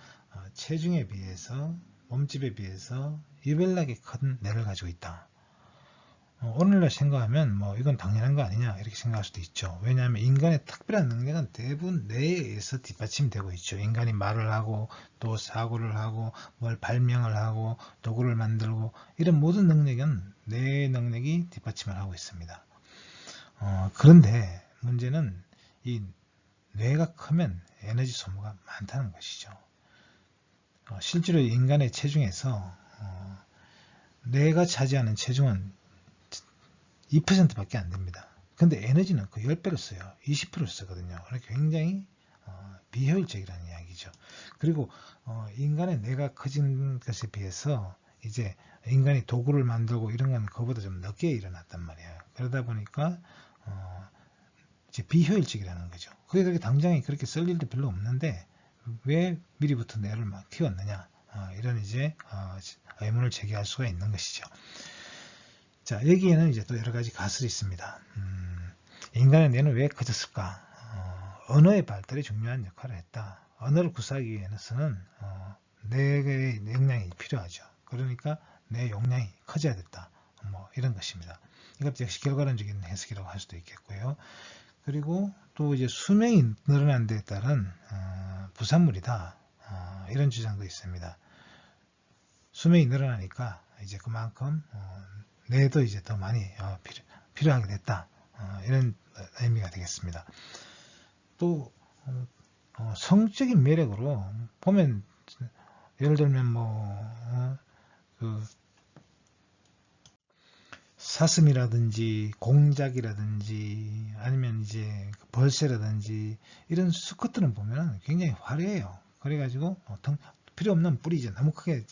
S1: 체중에 비해서 몸집에 비해서 유별나게 큰 뇌를 가지고 있다. 오늘날 생각하면 뭐 이건 당연한 거 아니냐 이렇게 생각할 수도 있죠. 왜냐하면 인간의 특별한 능력은 대부분 뇌에 의해서 뒷받침되고 있죠. 인간이 말을 하고 또 사고를 하고 뭘 발명을 하고 도구를 만들고 이런 모든 능력은 뇌의 능력이 뒷받침을 하고 있습니다. 그런데 문제는 이 뇌가 크면 에너지 소모가 많다는 것이죠. 실제로 인간의 체중에서 뇌가 차지하는 체중은 2%밖에 안 됩니다. 근데 에너지는 그 10배를 써요. 20%를 쓰거든요. 그러니까 굉장히 비효율적이라는 이야기죠. 그리고 인간의 뇌가 커진 것에 비해서 이제 인간이 도구를 만들고 이런 건 그보다 좀 늦게 일어났단 말이에요. 그러다 보니까 이제 비효율적이라는 거죠. 그게 그렇게 당장에 그렇게 쓸 일도 별로 없는데 왜 미리부터 뇌를 막 키웠느냐 이런 이제 의문을 제기할 수가 있는 것이죠. 자, 여기에는 이제 또 여러 가지 가설이 있습니다. 인간의 뇌는 왜 커졌을까? 언어의 발달이 중요한 역할을 했다. 언어를 구사하기 위해서는 뇌의 용량이 필요하죠. 그러니까 뇌 용량이 커져야 됐다. 뭐 이런 것입니다. 이것 역시 결과론적인 해석이라고 할 수도 있겠고요. 그리고 또 이제 수명이 늘어난 데에 따른 부산물이다. 이런 주장도 있습니다. 수명이 늘어나니까 이제 그만큼 뇌도 이제 더 많이 필요하게 됐다. 이런 의미가 되겠습니다. 또 성적인 매력으로 보면 예를 들면 뭐 사슴이라든지 공작이라든지 아니면 이제 벌새라든지 이런 수컷들은 보면 굉장히 화려해요. 그래가지고 필요 없는 뿔이 이제 너무 크게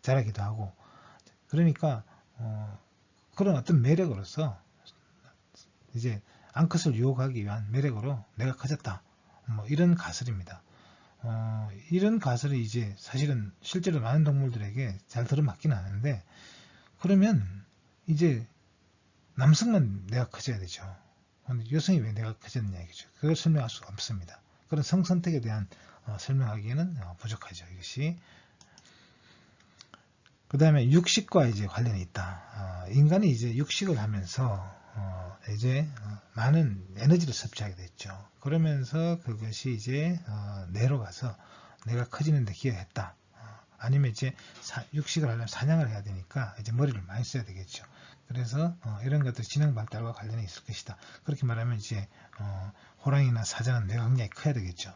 S1: 자라기도 하고 그러니까 그런 어떤 매력으로서 이제 암컷을 유혹하기 위한 매력으로 내가 커졌다. 뭐 이런 가설입니다. 이런 가설이 이제 사실은 실제로 많은 동물들에게 잘 들어맞기는 하는데 그러면 이제 남성만 내가 커져야 되죠. 근데 여성이 왜 내가 커졌느냐 이거죠. 그걸 설명할 수가 없습니다. 그런 성선택에 대한 설명하기에는 부족하죠. 이것이. 그 다음에 육식과 이제 관련이 있다. 인간이 이제 육식을 하면서 이제 많은 에너지를 섭취하게 됐죠. 그러면서 그것이 이제 뇌로 가서 내가 커지는 데 기여했다. 아니면 이제 육식을 하려면 사냥을 해야 되니까 이제 머리를 많이 써야 되겠죠. 그래서 이런 것들이 지능 발달과 관련이 있을 것이다. 그렇게 말하면 이제 호랑이나 사자는 뇌가 굉장히 커야 되겠죠.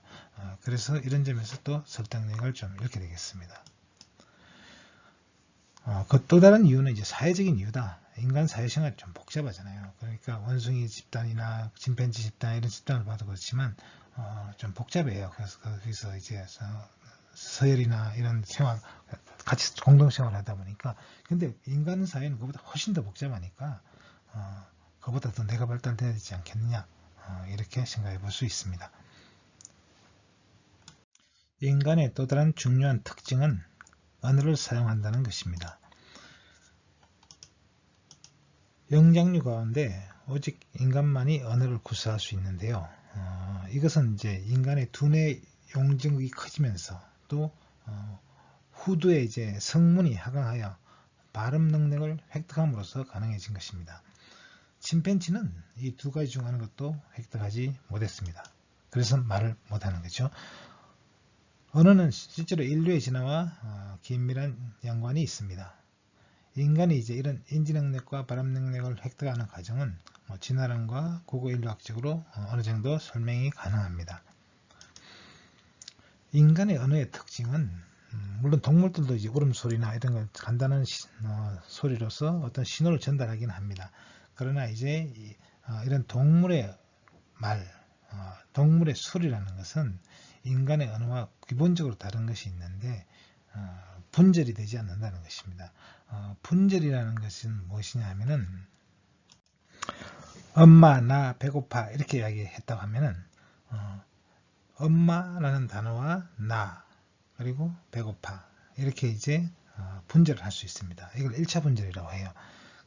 S1: 그래서 이런 점에서 또 설득력을 좀 잃게 되겠습니다. 그 또 다른 이유는 이제 사회적인 이유다. 인간 사회생활이 좀 복잡하잖아요. 그러니까 원숭이 집단이나 침팬지 집단 이런 집단을 봐도 그렇지만 좀 복잡해요. 그래서 거기서 이제 서열이나 이런 생활 같이 공동생활을 하다 보니까 근데 인간 사회는 그보다 훨씬 더 복잡하니까 그보다 더 뇌가 발달돼야 되지 않겠느냐 이렇게 생각해 볼 수 있습니다. 인간의 또 다른 중요한 특징은 언어를 사용한다는 것입니다. 영장류 가운데 오직 인간만이 언어를 구사할 수 있는데요. 이것은 이제 인간의 두뇌 용적이 커지면서 또 후두의 이제 성문이 하강하여 발음 능력을 획득함으로써 가능해진 것입니다. 침팬지는 이 두 가지 중 어느 것도 획득하지 못했습니다. 그래서 말을 못하는 거죠. 언어는 실제로 인류의 진화와 긴밀한 연관이 있습니다. 인간이 이제 이런 인지 능력과 발음 능력을 획득하는 과정은 진화론과 고고인류학적으로 어느 정도 설명이 가능합니다. 인간의 언어의 특징은 물론 동물들도 이제 울음소리나 이런 걸 간단한 소리로서 어떤 신호를 전달하기는 합니다. 그러나 이제 이런 동물의 말, 동물의 소리라는 것은 인간의 언어와 기본적으로 다른 것이 있는데 분절이 되지 않는다는 것입니다. 분절이라는 것은 무엇이냐 하면은 엄마, 나, 배고파 이렇게 이야기했다고 하면은 엄마라는 단어와 나 그리고 배고파 이렇게 이제 분절을 할 수 있습니다. 이걸 1차 분절이라고 해요.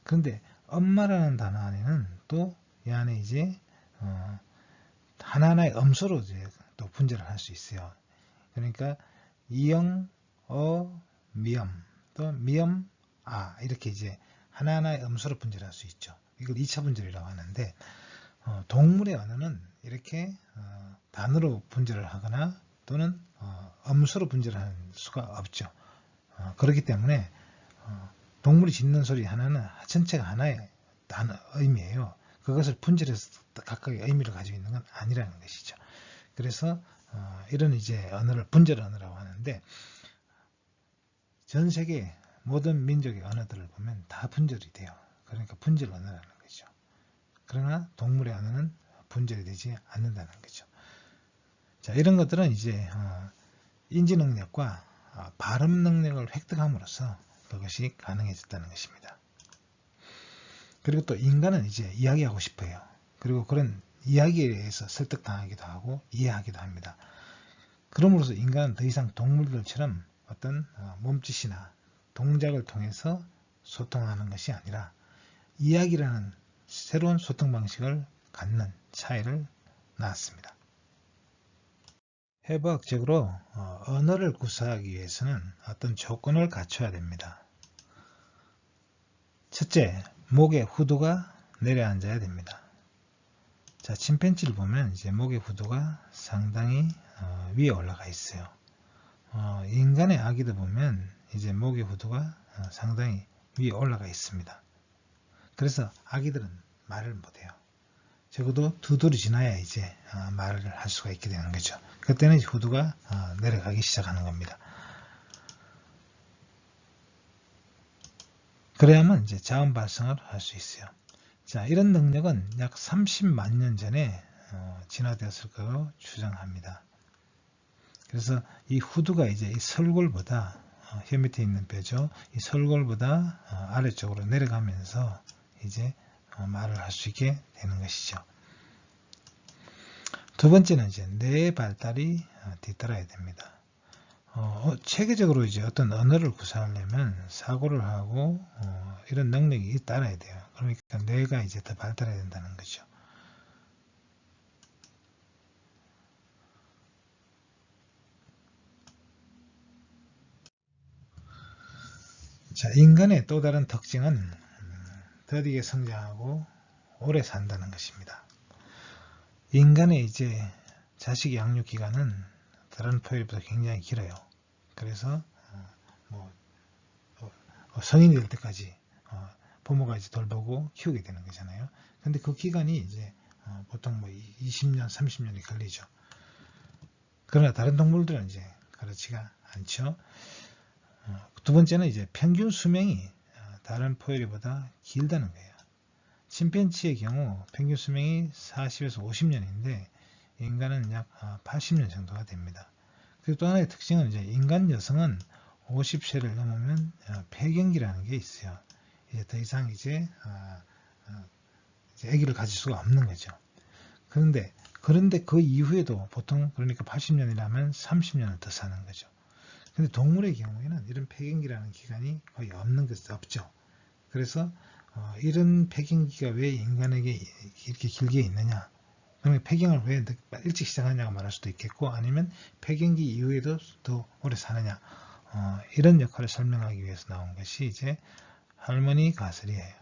S1: 그런데 엄마라는 단어 안에는 또 이 안에 이제 하나하나의 음소로 이제 또 분절을 할 수 있어요. 그러니까 이영, 미엄, 또 미엄, 이렇게 이제 하나하나의 음소로 분절할 수 있죠. 이걸 2차 분절이라고 하는데 동물의 언어는 이렇게 단어로 분절을 하거나 또는 음소로 분절하는 수가 없죠. 그렇기 때문에 동물이 짖는 소리 하나는 전체가 하나의 단어, 의미예요. 그것을 분절해서 각각의 의미를 가지고 있는 건 아니라는 것이죠. 그래서 이런 이제 언어를 분절 언어라고 하는데 전 세계 모든 민족의 언어들을 보면 다 분절이 돼요. 그러니까 분절 언어라는 거죠. 그러나 동물의 언어는 분절이 되지 않는다는 거죠. 자, 이런 것들은 이제 인지 능력과 발음 능력을 획득함으로써 그것이 가능해졌다는 것입니다. 그리고 또 인간은 이제 이야기하고 싶어요. 그리고 그런 이야기에 의해서 설득당하기도 하고 이해하기도 합니다. 그러므로서 인간은 더 이상 동물들처럼 어떤 몸짓이나 동작을 통해서 소통하는 것이 아니라 이야기라는 새로운 소통 방식을 갖는 차이를 낳았습니다. 해부학적으로 언어를 구사하기 위해서는 어떤 조건을 갖춰야 됩니다. 첫째, 목의 후두가 내려앉아야 됩니다. 자, 침팬지를 보면 이제 목의 후두가 상당히 위에 올라가 있어요. 인간의 아기도 보면 이제 목의 후두가 상당히 위에 올라가 있습니다. 그래서 아기들은 말을 못해요. 적어도 두 돌이 지나야 이제 말을 할 수가 있게 되는 거죠. 그때는 이제 후두가 내려가기 시작하는 겁니다. 그래야만 이제 자음 발성을 할 수 있어요. 자, 이런 능력은 약 30만 년 전에 진화되었을 거로 추정합니다. 그래서 이 후두가 이제 이 설골보다 혀 밑에 있는 뼈죠. 이 설골보다 아래쪽으로 내려가면서 이제 말을 할 수 있게 되는 것이죠. 두 번째는 이제 뇌의 발달이 뒤따라야 됩니다. 체계적으로 이제 어떤 언어를 구사하려면 사고를 하고 이런 능력이 따라야 돼요. 그러니까 뇌가 이제 더 발달해야 된다는 거죠. 자, 인간의 또 다른 특징은 더디게 성장하고 오래 산다는 것입니다. 인간의 이제 자식 양육 기간은 다른 포유류보다 굉장히 길어요. 그래서 성인이 될 때까지 부모가 이제 돌보고 키우게 되는 거잖아요. 근데 그 기간이 이제 보통 20년, 30년이 걸리죠. 그러나 다른 동물들은 이제 그렇지가 않죠. 두 번째는 이제 평균 수명이 다른 포유류보다 길다는 거예요. 침팬지의 경우 평균 수명이 40에서 50년인데 인간은 약 80년 정도가 됩니다. 그리고 또 하나의 특징은 이제 인간 여성은 50세를 넘으면 폐경기라는 게 있어요. 이제 더 이상 이제 아기를 가질 수가 없는 거죠. 그런데 그 이후에도 보통 그러니까 80년이라면 30년을 더 사는 거죠. 근데 동물의 경우에는 이런 폐경기라는 기간이 거의 없는 것이 없죠. 그래서 이런 폐경기가 왜 인간에게 이렇게 길게 있느냐? 그러면 폐경을 왜 일찍 시작하냐고 말할 수도 있겠고, 아니면 폐경기 이후에도 더 오래 사느냐? 이런 역할을 설명하기 위해서 나온 것이 이제 할머니 가설이에요.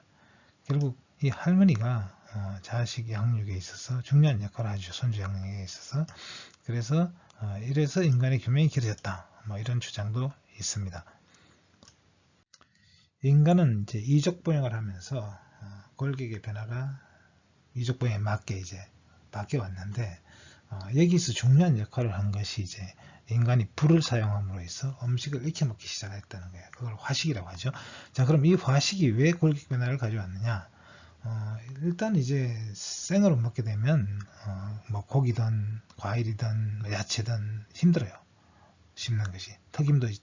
S1: 결국 이 할머니가 자식 양육에 있어서 중요한 역할을 하죠. 손주 양육에 있어서. 그래서 이래서 인간의 교명이 길어졌다. 뭐 이런 주장도 있습니다. 인간은 이제 이족 보행을 하면서 골격의 변화가 이족 보행에 맞게 이제 바뀌어 왔는데 여기서 중요한 역할을 한 것이 이제 인간이 불을 사용함으로 해서 음식을 익혀 먹기 시작했다는 거예요. 그걸 화식이라고 하죠. 자, 그럼 이 화식이 왜 골격 변화를 가져왔느냐? 일단 이제 생으로 먹게 되면 뭐 고기든 과일이든 뭐 야채든 힘들어요. 씹는 것이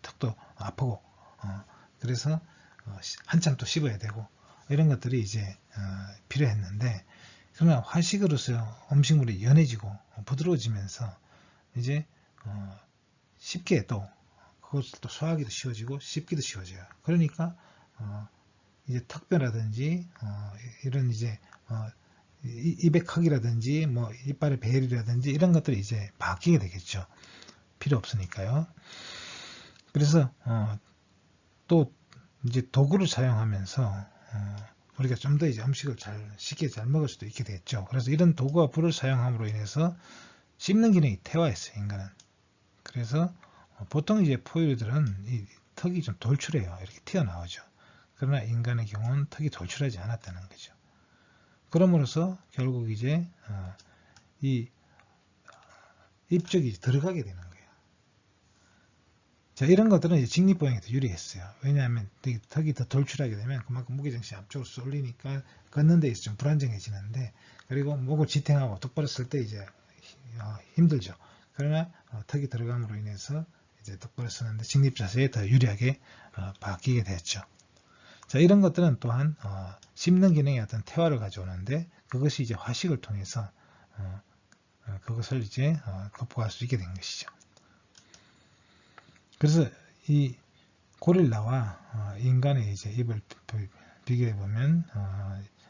S1: 턱도 아프고 그래서 한참 또 씹어야 되고 이런 것들이 이제 필요했는데 그러나 화식으로서 음식물이 연해지고 부드러워지면서 이제 쉽게 또 그것을 또 소화하기도 쉬워지고 씹기도 쉬워져요. 그러니까 이제 턱뼈라든지 이런 이제 입의 크기라든지 뭐 이빨의 배열이라든지 이런 것들이 이제 바뀌게 되겠죠. 필요 없으니까요. 그래서 또 이제 도구를 사용하면서 우리가 좀 더 이제 음식을 쉽게 잘 먹을 수도 있게 됐죠. 그래서 이런 도구와 불을 사용함으로 인해서 씹는 기능이 퇴화했어요, 인간은. 그래서 보통 이제 포유류들은 이 턱이 좀 돌출해요. 이렇게 튀어나오죠. 그러나 인간의 경우는 턱이 돌출하지 않았다는 거죠. 그럼으로써 결국 이제 이 입쪽이 들어가게 되는 거예요. 자, 이런 것들은 이제 직립보행에 더 유리했어요. 왜냐하면 턱이 더 돌출하게 되면 그만큼 무게중심이 앞쪽으로 쏠리니까 걷는 데 있어서 좀 불안정해지는데, 그리고 목을 지탱하고 똑바로 쓸 때 이제 힘들죠. 그러나 턱이 들어감으로 인해서 이제 똑바로 쓰는데 직립 자세에 더 유리하게 바뀌게 됐죠. 자, 이런 것들은 또한 씹는 기능의 어떤 퇴화를 가져오는데 그것이 이제 화식을 통해서 그것을 이제 극복할 수 있게 된 것이죠. 그래서 이 고릴라와 인간의 이제 입을 비교해 보면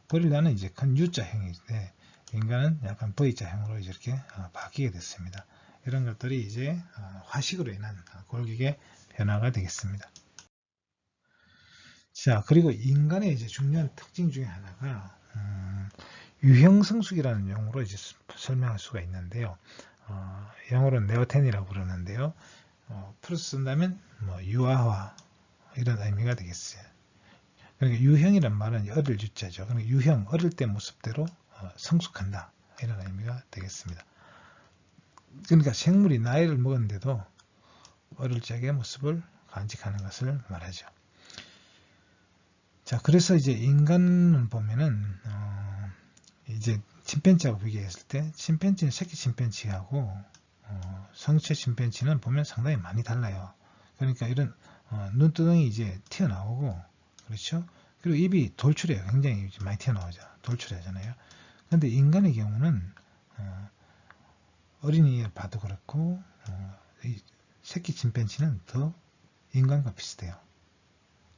S1: 고릴라는 이제 큰 U자형인데 인간은 약간 V자형으로 이렇게 바뀌게 됐습니다. 이런 것들이 이제 화식으로 인한 골격의 변화가 되겠습니다. 자, 그리고 인간의 이제 중요한 특징 중에 하나가 유형성숙이라는 용어로 이제 설명할 수가 있는데요. 영어로는 네오텐이라고 부르는데요. 풀어서 쓴다면 뭐 유아화 이런 의미가 되겠어요. 그러니까 유형이란 말은 어릴 유자죠. 그러니까 유형, 어릴 때 모습대로 성숙한다 이런 의미가 되겠습니다. 그러니까 생물이 나이를 먹었는데도 어릴 적의 모습을 간직하는 것을 말하죠. 자, 그래서 이제 인간을 보면은 이제 침팬지하고 비교했을 때 침팬지는 새끼 침팬지하고 성체 침팬지는 보면 상당히 많이 달라요. 그러니까 이런 눈두덩이 이제 튀어나오고 그렇죠. 그리고 입이 돌출해요. 굉장히 많이 튀어나오죠. 돌출하잖아요. 그런데 인간의 경우는 어린이를 봐도 그렇고 이 새끼 침팬지는 더 인간과 비슷해요.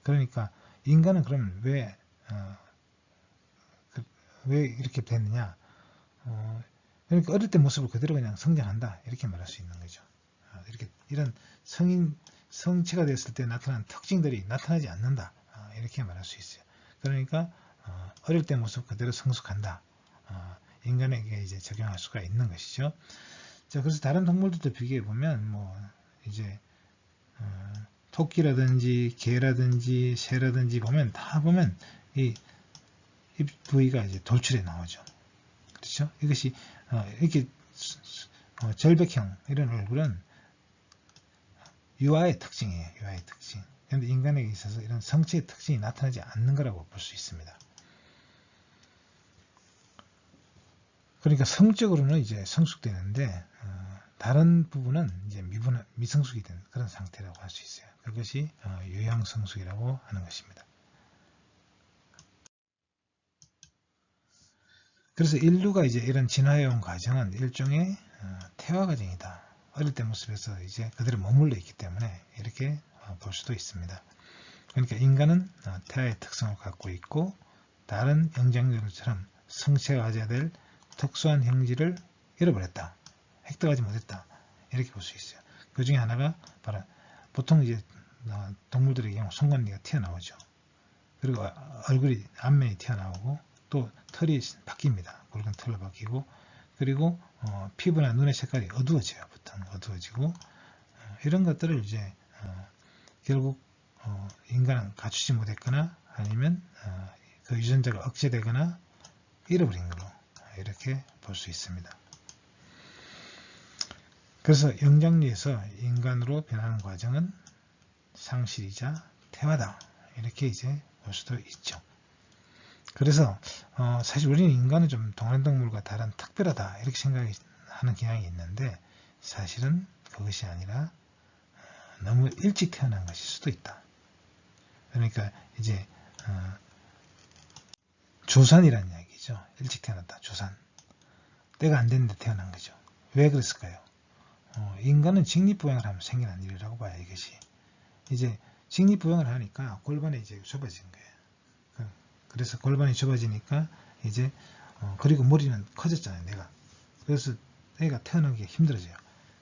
S1: 그러니까 인간은 그러면 왜 이렇게 됐느냐? 그러니까 어릴 때 모습을 그대로 그냥 성장한다 이렇게 말할 수 있는 거죠. 이런 성체가 됐을 때 나타나는 특징들이 나타나지 않는다 이렇게 말할 수 있어요. 그러니까 어릴 때 모습 그대로 성숙한다. 인간에게 이제 적용할 수가 있는 것이죠. 자, 그래서 다른 동물들도 비교해 보면 뭐 이제 토끼라든지 개라든지 새라든지 보면 다 보면 이 입 부위가 이제 돌출해 나오죠. 그렇죠? 이것이 이렇게 절벽형 이런 얼굴은 유아의 특징이에요. 유아의 특징. 그런데 인간에게 있어서 이런 성체의 특징이 나타나지 않는 거라고 볼 수 있습니다. 그러니까 성적으로는 이제 성숙되는데 다른 부분은 이제 미성숙이 된 그런 상태라고 할 수 있어요. 그것이 유형성숙이라고 하는 것입니다. 그래서 인류가 이제 이런 진화해온 과정은 일종의 퇴화 과정이다. 어릴 때 모습에서 이제 그대로 머물러 있기 때문에 이렇게 볼 수도 있습니다. 그러니까 인간은 태아의 특성을 갖고 있고 다른 영장류들처럼 성체가 가져야 될 특수한 형질을 잃어버렸다. 획득하지 못했다. 이렇게 볼 수 있어요. 그 중에 하나가 바로 보통 이제 동물들의 경우 송곳니가 튀어나오죠. 그리고 얼굴이 앞면이 튀어나오고 또 털이 바뀝니다. 굵은 털로 바뀌고, 그리고 피부나 눈의 색깔이 어두워져요. 보통 어두워지고, 이런 것들을 이제 결국 인간은 갖추지 못했거나 아니면 그 유전자가 억제되거나 잃어버린 걸로 이렇게 볼 수 있습니다. 그래서 영장류에서 인간으로 변하는 과정은 상실이자 퇴화다, 이렇게 이제 볼 수도 있죠. 그래서 사실 우리는 인간은 좀 동물과 다른 특별하다, 이렇게 생각하는 경향이 있는데, 사실은 그것이 아니라 너무 일찍 태어난 것일 수도 있다. 그러니까 이제 조산이라는 이야기죠. 일찍 태어났다, 조산. 때가 안 됐는데 태어난 거죠. 왜 그랬을까요? 인간은 직립보행을 하면 생겨난 일이라고 봐요. 이것이 이제 직립보행을 하니까 골반이 이제 좁아진 거예요. 그래서 골반이 좁아지니까 이제 그리고 머리는 커졌잖아요, 내가. 그래서 애가 태어나기가 힘들어져요.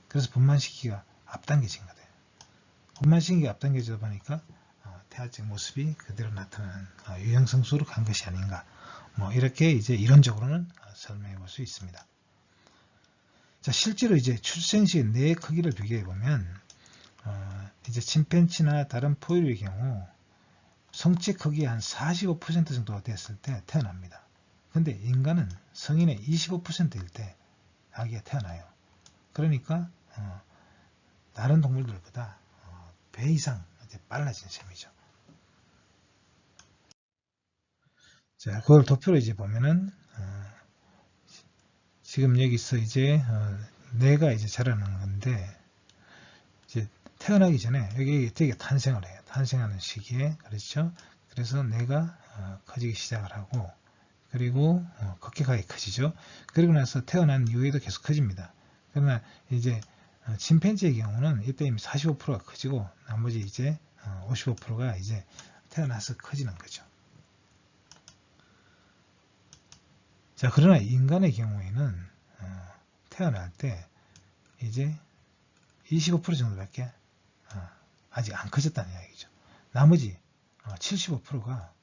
S1: 그래서 분만시키기가 앞당겨진 거예요. 분만시키기가 앞당겨지다 보니까 태아적 모습이 그대로 나타나는 유형성수로 간 것이 아닌가, 뭐 이렇게 이제 이론적으로는 설명해 볼 수 있습니다. 자, 실제로 이제 출생 시 뇌의 크기를 비교해 보면 이제 침팬지나 다른 포유류의 경우 성체 크기의 한 45% 정도가 됐을 때 태어납니다. 근데 인간은 성인의 25%일 때 아기가 태어나요. 그러니까 다른 동물들보다 배 이상 이제 빨라진 셈이죠. 자, 그걸 도표로 이제 보면은 지금 여기서 이제 뇌가 이제 자라는 건데, 이제 태어나기 전에 여기 되게 탄생을 해요. 탄생하는 시기에, 그렇죠? 그래서 뇌가 커지기 시작을 하고, 그리고 급격하게 커지죠. 그리고 나서 태어난 이후에도 계속 커집니다. 그러나 이제 침팬지의 경우는 이때 이미 45%가 커지고, 나머지 이제 55%가 이제 태어나서 커지는 거죠. 자, 그러나 인간의 경우에는 태어날 때 이제 25% 정도밖에 아직 안 커졌다는 이야기죠. 나머지 75%가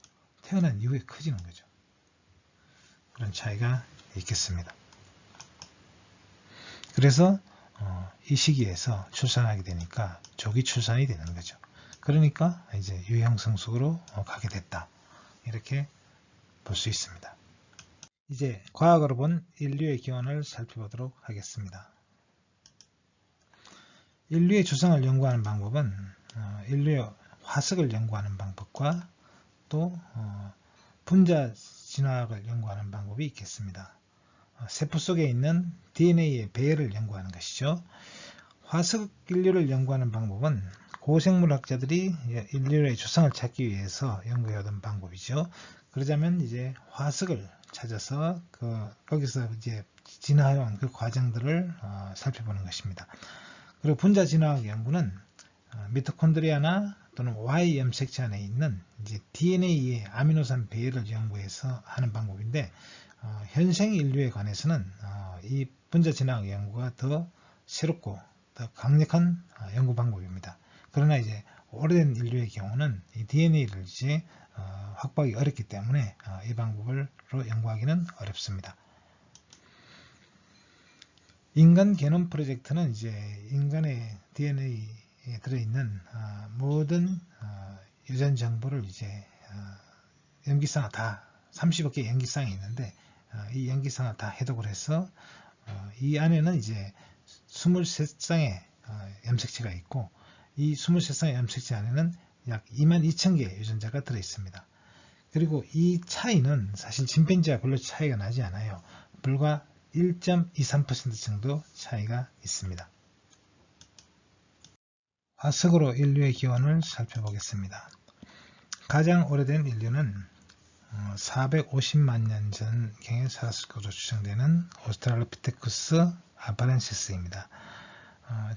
S1: 태어난 이후에 커지는 거죠. 그런 차이가 있겠습니다. 그래서 이 시기에서 출산하게 되니까 조기 출산이 되는 거죠. 그러니까 이제 유형성숙으로 가게 됐다, 이렇게 볼 수 있습니다. 이제 과학으로 본 인류의 기원을 살펴보도록 하겠습니다. 인류의 조상을 연구하는 방법은 인류의 화석을 연구하는 방법과 또 분자 진화학을 연구하는 방법이 있겠습니다. 세포 속에 있는 DNA의 배열을 연구하는 것이죠. 화석 인류를 연구하는 방법은 고생물학자들이 인류의 조상을 찾기 위해서 연구해오던 방법이죠. 그러자면 이제 화석을 찾아서 거기서 이제 진화해온 그 과정들을 살펴보는 것입니다. 그리고 분자 진화학 연구는 미토콘드리아나 또는 Y 염색체 안에 있는 이제 DNA의 아미노산 배열을 연구해서 하는 방법인데, 현생 인류에 관해서는 이 분자 진화학 연구가 더 새롭고 더 강력한 연구 방법입니다. 그러나 이제 오래된 인류의 경우는 이 DNA를 이제 확보하기 어렵기 때문에 이 방법으로 연구하기는 어렵습니다. 인간 게놈 프로젝트는 이제 인간의 DNA에 들어있는 모든 유전 정보를 이제 염기쌍화 다 30여 개의 염기쌍이 있는데 이 염기쌍화 다 해독을 해서 이 안에는 이제 23쌍의 염색체가 있고, 이 23쌍의 염색체 안에는 약 22,000개의 유전자가 들어 있습니다. 그리고 이 차이는 사실 침팬지와 별로 차이가 나지 않아요. 불과 1.23% 정도 차이가 있습니다. 화석으로 인류의 기원을 살펴보겠습니다. 가장 오래된 인류는 450만 년 전경에 살았을 것으로 추정되는 오스트랄로피테쿠스 아파렌시스입니다.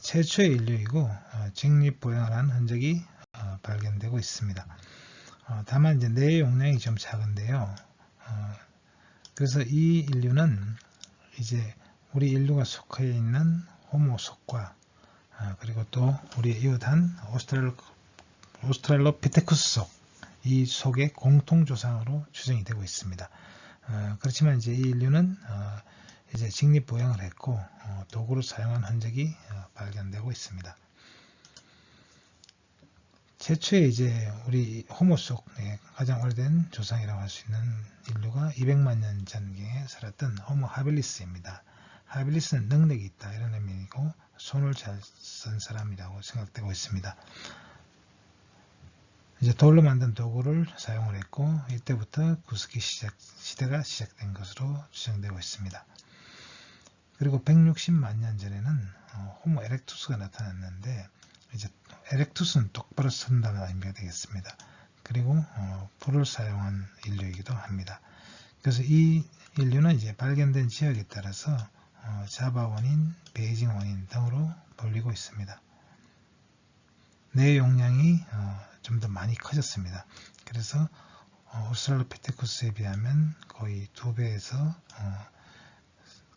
S1: 최초의 인류이고 직립보행을 한 흔적이 발견되고 있습니다. 다만 이제 뇌의 용량이 좀 작은데요. 그래서 이 인류는 이제 우리 인류가 속해 있는 호모 속과 그리고 또 우리의 이웃한 오스트랄로피테쿠스 속, 이 속의 공통조상으로 추정이 되고 있습니다. 그렇지만 이제 이 인류는 이제 직립보행을 했고 도구로 사용한 흔적이 발견되고 있습니다. 최초의 이제 우리 호모 속의 가장 오래된 조상이라고 할 수 있는 인류가 200만 년 전경에 살았던 호모 하빌리스입니다. 하빌리스는 능력이 있다 이런 의미이고 손을 잘 쓴 사람이라고 생각되고 있습니다. 이제 돌로 만든 도구를 사용을 했고 이때부터 구스기 시대가 시작된 것으로 추정되고 있습니다. 그리고 160만 년 전에는 호모 에렉투스가 나타났는데 이제 에렉투스는 똑바로 선다는 의미가 되겠습니다. 그리고 불을 사용한 인류이기도 합니다. 그래서 이 인류는 이제 발견된 지역에 따라서 자바 원인, 베이징 원인 등으로 불리고 있습니다. 뇌 용량이 좀 더 많이 커졌습니다. 그래서 오스트랄로피테쿠스에 비하면 거의 2배에서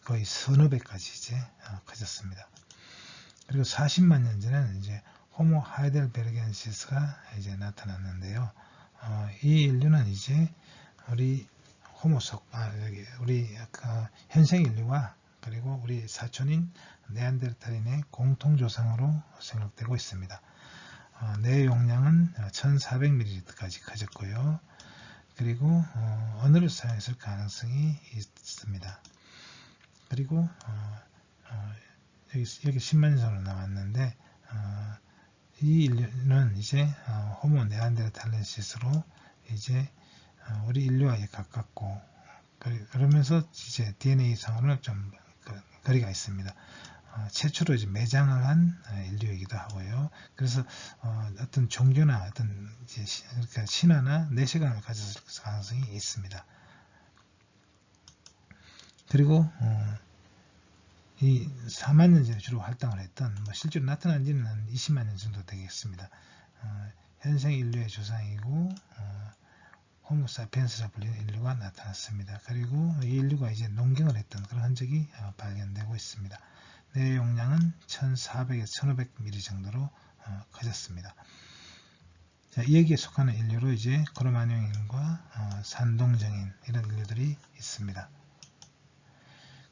S1: 거의 서너 배까지 이제 커졌습니다. 그리고 40만 년 전에는 이제 호모 하이델베르겐시스가 이제 나타났는데요. 이 인류는 이제 우리 우리 현생 인류와 그리고 우리 사촌인 네안데르탈인의 공통조상으로 생각되고 있습니다. 뇌 용량은 1400ml까지 커졌고요. 그리고 언어를 사용했을 가능성이 있습니다. 그리고 여기 10만 년 전으로 나왔는데 이 인류는 이제 호모 네안데르탈렌시스로 이제 우리 인류와 가깝고 그러면서 이제 DNA상으로는 좀 거리가 있습니다. 최초로 이제 매장을 한 인류이기도 하고요. 그래서 어떤 종교나 어떤 이제 그러니까 신화나 내세관을 가졌을 가능성이 있습니다. 그리고 이 4만 년 전에 주로 활동을 했던 실제로 나타난 지는 한 20만 년 정도 되겠습니다. 현생 인류의 조상이고 호모사피엔스라 불리는 인류가 나타났습니다. 그리고 이 인류가 이제 농경을 했던 그런 흔적이 발견되고 있습니다. 뇌 용량은 1400에서 1500ml 정도로 커졌습니다. 자, 여기에 속하는 인류로 이제 크로마뇽인과 산동정인 이런 인류들이 있습니다.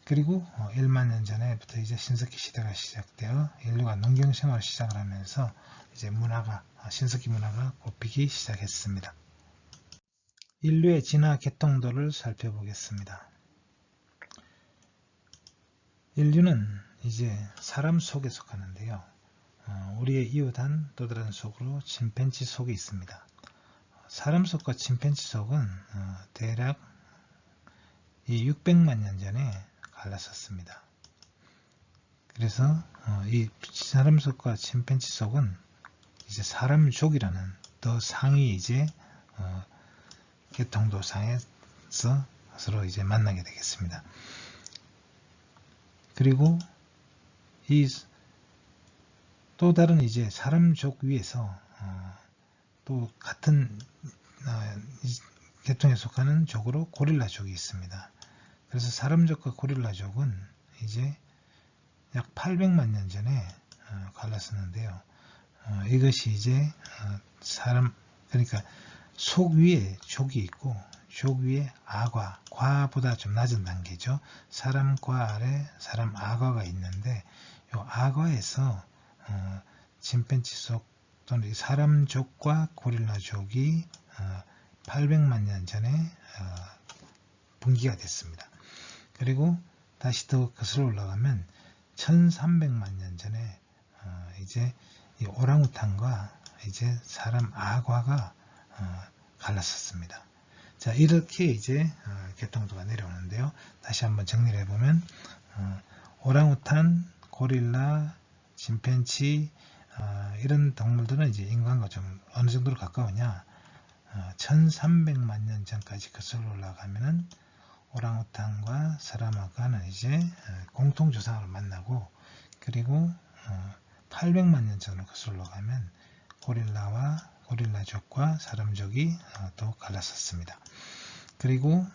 S1: 그리고 1만 년 전에부터 이제 신석기 시대가 시작되어 인류가 농경 생활을 시작을 하면서 이제 신석기 문화가 꼽히기 시작했습니다. 인류의 진화 계통도를 살펴보겠습니다. 인류는 이제 사람 속에 속하는데요. 우리의 이웃한 또 다른 속으로 침팬지 속이 있습니다. 사람 속과 침팬지 속은 대략 이 600만 년 전에 갈랐었습니다. 그래서 이 사람 속과 침팬지 속은 이제 사람족이라는 더 상위 이제 계통도상에서 서로 이제 만나게 되겠습니다. 그리고 이 또 다른 이제 사람족 위에서 또 같은 계통에 속하는 족으로 고릴라족이 있습니다. 그래서 사람족과 고릴라족은 이제 약 800만 년 전에 갈랐었는데요. 이것이 이제 그러니까 속 위에 족이 있고 족 위에 아과, 과보다 좀 낮은 단계죠. 사람 과 아래 사람 아과가 있는데 이 아과에서 침팬지 속 또는 사람족과 고릴라족이 800만 년 전에 분기가 됐습니다. 그리고 다시 더 거슬러 올라가면 1300만 년 전에 이제 이 오랑우탄과 이제 사람 아과가 갈랐었습니다. 자, 이렇게 이제 계통도가 내려오는데요. 다시 한번 정리를 해보면 오랑우탄, 고릴라, 침팬지 이런 동물들은 이제 인간과 좀 어느 정도로 가까우냐 1300만 년 전까지 거슬러 올라가면은 오랑우탄과 사람아과는 이제 공통조상으로 만나고 그리고 800만 년 전으로 거슬러 가면 고릴라와 고릴라족과 사람족이 또 갈랐었습니다. 그리고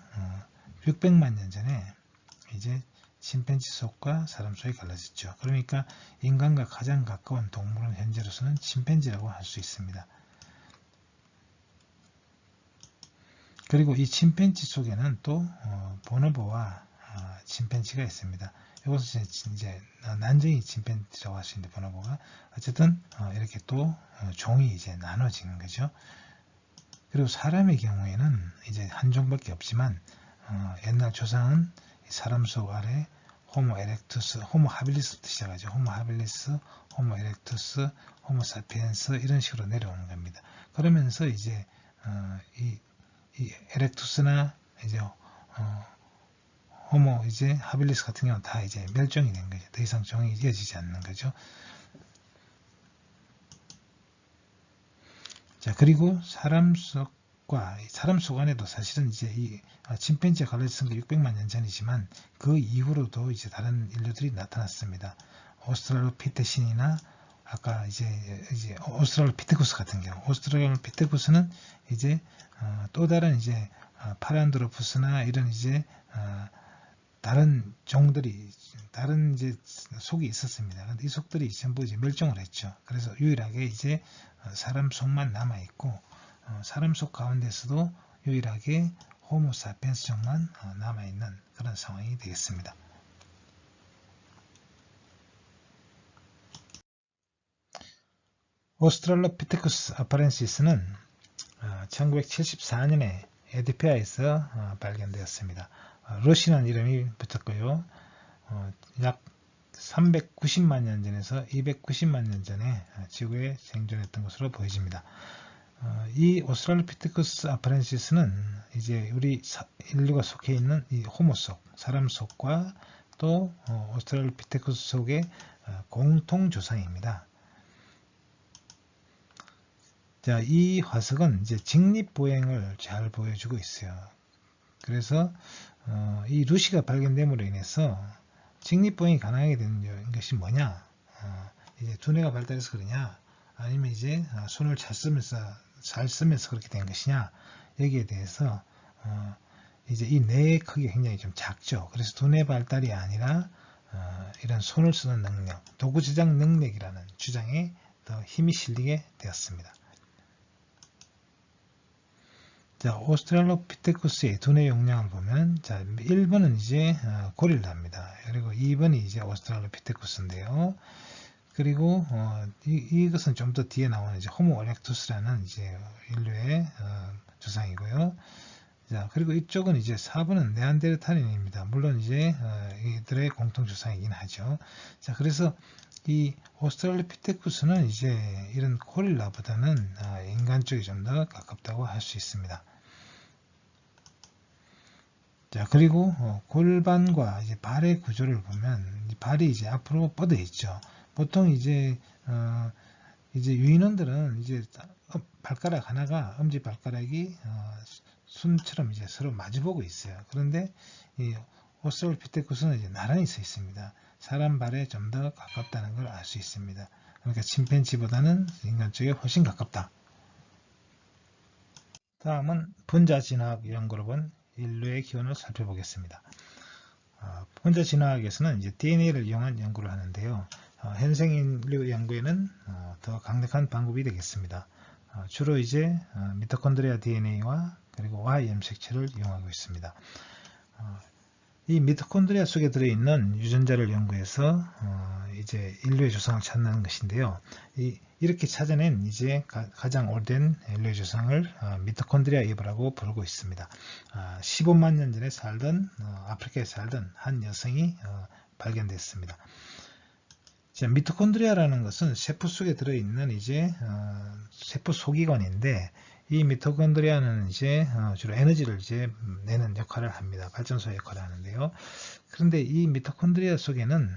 S1: 600만 년 전에 이제 침팬지 속과 사람 속이 갈라졌죠. 그러니까 인간과 가장 가까운 동물은 현재로서는 침팬지라고 할 수 있습니다. 그리고 이 침팬지 속에는 또 보노보와 침팬지가 있습니다. 이것은 이제 난쟁이 침팬지라고 할 수 있는데 보노보가 어쨌든 이렇게 또 종이 이제 나눠지는 거죠. 그리고 사람의 경우에는 이제 한 종밖에 없지만 옛날 조상은 사람 속 아래 호모 에렉투스, 호모 하빌리스부터 시작하죠. 호모 하빌리스, 호모 에렉투스, 호모 사피엔스 이런 식으로 내려오는 겁니다. 그러면서 이제 이 에렉투스나 이제 호모 이제 하빌리스 같은 경우는 다 이제 멸종이 된 거죠. 더 이상 종이 이어지지 않는 거죠. 자, 그리고 사람 속 안에도 사실은 이제 이 침팬지가 갈라진 게 600만 년 전이지만 그 이후로도 이제 다른 인류들이 나타났습니다. 오스트랄로피테신이나 아까 이제 오스트랄로피테쿠스 같은 경우, 오스트랄로피테쿠스는 이제 또 다른 이제 파란드로푸스나 이런 이제 다른 종들이 다른 이제 속이 있었습니다. 근데 이 속들이 전부 이제 멸종을 했죠. 그래서 유일하게 이제 사람 속만 남아 있고 사람 속 가운데서도 유일하게 호모 사피엔스 종만 남아 있는 그런 상황이 되겠습니다. 오스트랄로피테쿠스 아파렌시스는 1974년에 에디피아에서 발견되었습니다. 러시라는 이름이 붙었고요. 약 390만 년 전에서 290만 년 전에 지구에 생존했던 것으로 보여집니다. 이 오스트랄로피테쿠스 아파렌시스는 이제 우리 인류가 속해 있는 이 호모 속, 사람 속과 또 오스트랄로피테쿠스 속의 공통 조상입니다. 자, 이 화석은 이제 직립보행을 잘 보여주고 있어요. 그래서 이 루시가 발견됨으로 인해서 직립보행이 가능하게 된 것이 뭐냐? 이제 두뇌가 발달해서 그러냐? 아니면 이제 손을 잘 쓰면서 그렇게 된 것이냐? 여기에 대해서 이제 이 뇌의 크기가 굉장히 좀 작죠. 그래서 두뇌 발달이 아니라 이런 손을 쓰는 능력, 도구 제작 능력이라는 주장에 더 힘이 실리게 되었습니다. 자, 오스트랄로피테쿠스의 두뇌 용량을 보면, 자, 1번은 이제 고릴라입니다. 그리고 2번이 이제 오스트랄로피테쿠스인데요. 그리고 이것은 좀 더 뒤에 나오는 이제 호모 에렉투스라는 이제 인류의 조상이고요. 자, 그리고 이쪽은 이제 4번은 네안데르탈인입니다. 물론 이제 이들의 공통 조상이긴 하죠. 자, 그래서 이 오스트랄로피테쿠스는 이제 이런 고릴라보다는 인간 쪽이 좀 더 가깝다고 할 수 있습니다. 자, 그리고 골반과 이제 발의 구조를 보면 발이 이제 앞으로 뻗어 있죠. 보통 이제 유인원들은 이제 발가락 하나가 엄지 발가락이 순처럼 이제 서로 마주보고 있어요. 그런데 이 오스트랄로피테쿠스는 이제 나란히 서 있습니다. 사람 발에 좀 더 가깝다는 걸 알 수 있습니다. 그러니까 침팬지보다는 인간 쪽에 훨씬 가깝다. 다음은 분자 진화학 연구로 본 인류의 기원을 살펴보겠습니다. 분자 진화학에서는 이제 DNA를 이용한 연구를 하는데요. 현생 인류 연구에는 더 강력한 방법이 되겠습니다. 주로 이제 미토콘드리아 DNA와 그리고 Y 염색체를 이용하고 있습니다. 이 미토콘드리아 속에 들어있는 유전자를 연구해서 이제 인류의 조상을 찾는 것인데요. 이렇게 찾아낸 이제 가장 오래된 인류의 조상을 미토콘드리아 이브라고 부르고 있습니다. 15만 년 전에 살던 아프리카에 살던 한 여성이 발견됐습니다. 자, 미토콘드리아라는 것은 세포 속에 들어있는 이제 세포 소기관인데 이 미토콘드리아는 이제 주로 에너지를 이제 내는 역할을 합니다. 발전소 역할을 하는데요. 그런데 이 미토콘드리아 속에는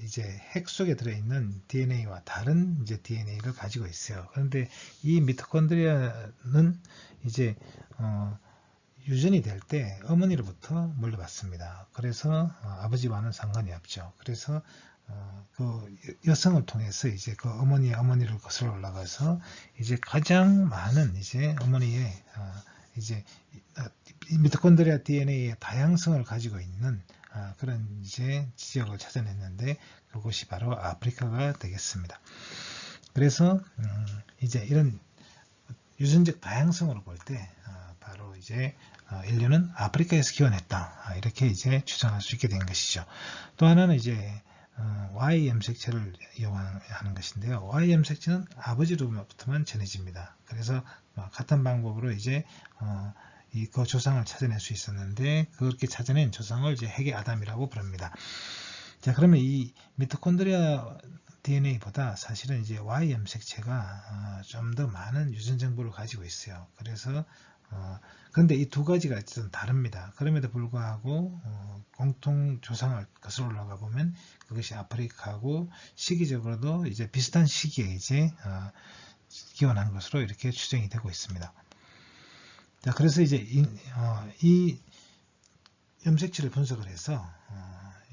S1: 이제 핵 속에 들어있는 DNA와 다른 이제 DNA를 가지고 있어요. 그런데 이 미토콘드리아는 이제 유전이 될 때 어머니로부터 물려받습니다. 그래서 아버지와는 상관이 없죠. 그래서 그 여성을 통해서 이제 그 어머니를 거슬러 올라가서 이제 가장 많은 이제 어머니의 이제 미토콘드리아 DNA의 다양성을 가지고 있는 그런 이제 지역을 찾아냈는데 그곳이 바로 아프리카가 되겠습니다. 그래서 이제 이런 유전적 다양성으로 볼 때 바로 이제 인류는 아프리카에서 기원했다. 이렇게 이제 주장할 수 있게 된 것이죠. 또 하나는 이제 Y 염색체를 이용하는 것인데요. Y 염색체는 아버지로부터만 전해집니다. 그래서 같은 방법으로 이제 그 조상을 찾아낼 수 있었는데 그렇게 찾아낸 조상을 이제 핵의 아담이라고 부릅니다. 자, 그러면 이 미토콘드리아 DNA보다 사실은 이제 Y 염색체가 좀 더 많은 유전 정보를 가지고 있어요. 그래서 그런데 이 두 가지가 좀 다릅니다. 그럼에도 불구하고 공통 조상을 거슬러 올라가 보면 그것이 아프리카하고 시기적으로도 이제 비슷한 시기에 이제 기원한 것으로 이렇게 추정이 되고 있습니다. 자, 그래서 이제 이 염색체를 분석을 해서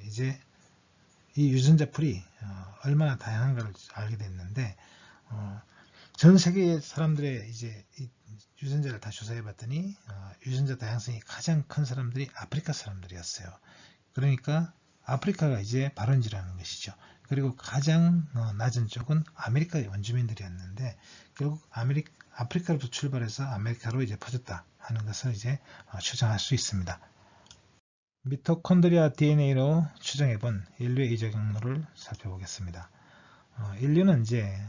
S1: 이제 이 유전자 풀이 얼마나 다양한가를 알게 됐는데 전 세계 사람들의 이제 이 유전자를 다 조사해 봤더니 유전자 다양성이 가장 큰 사람들이 아프리카 사람들이었어요. 그러니까 아프리카가 이제 발원지라는 것이죠. 그리고 가장 낮은 쪽은 아메리카 원주민들이었는데 결국 아프리카로부터 출발해서 아메리카로 이제 퍼졌다 하는 것을 이제 추정할 수 있습니다. 미토콘드리아 DNA로 추정해본 인류의 이적 경로를 살펴보겠습니다. 인류는 이제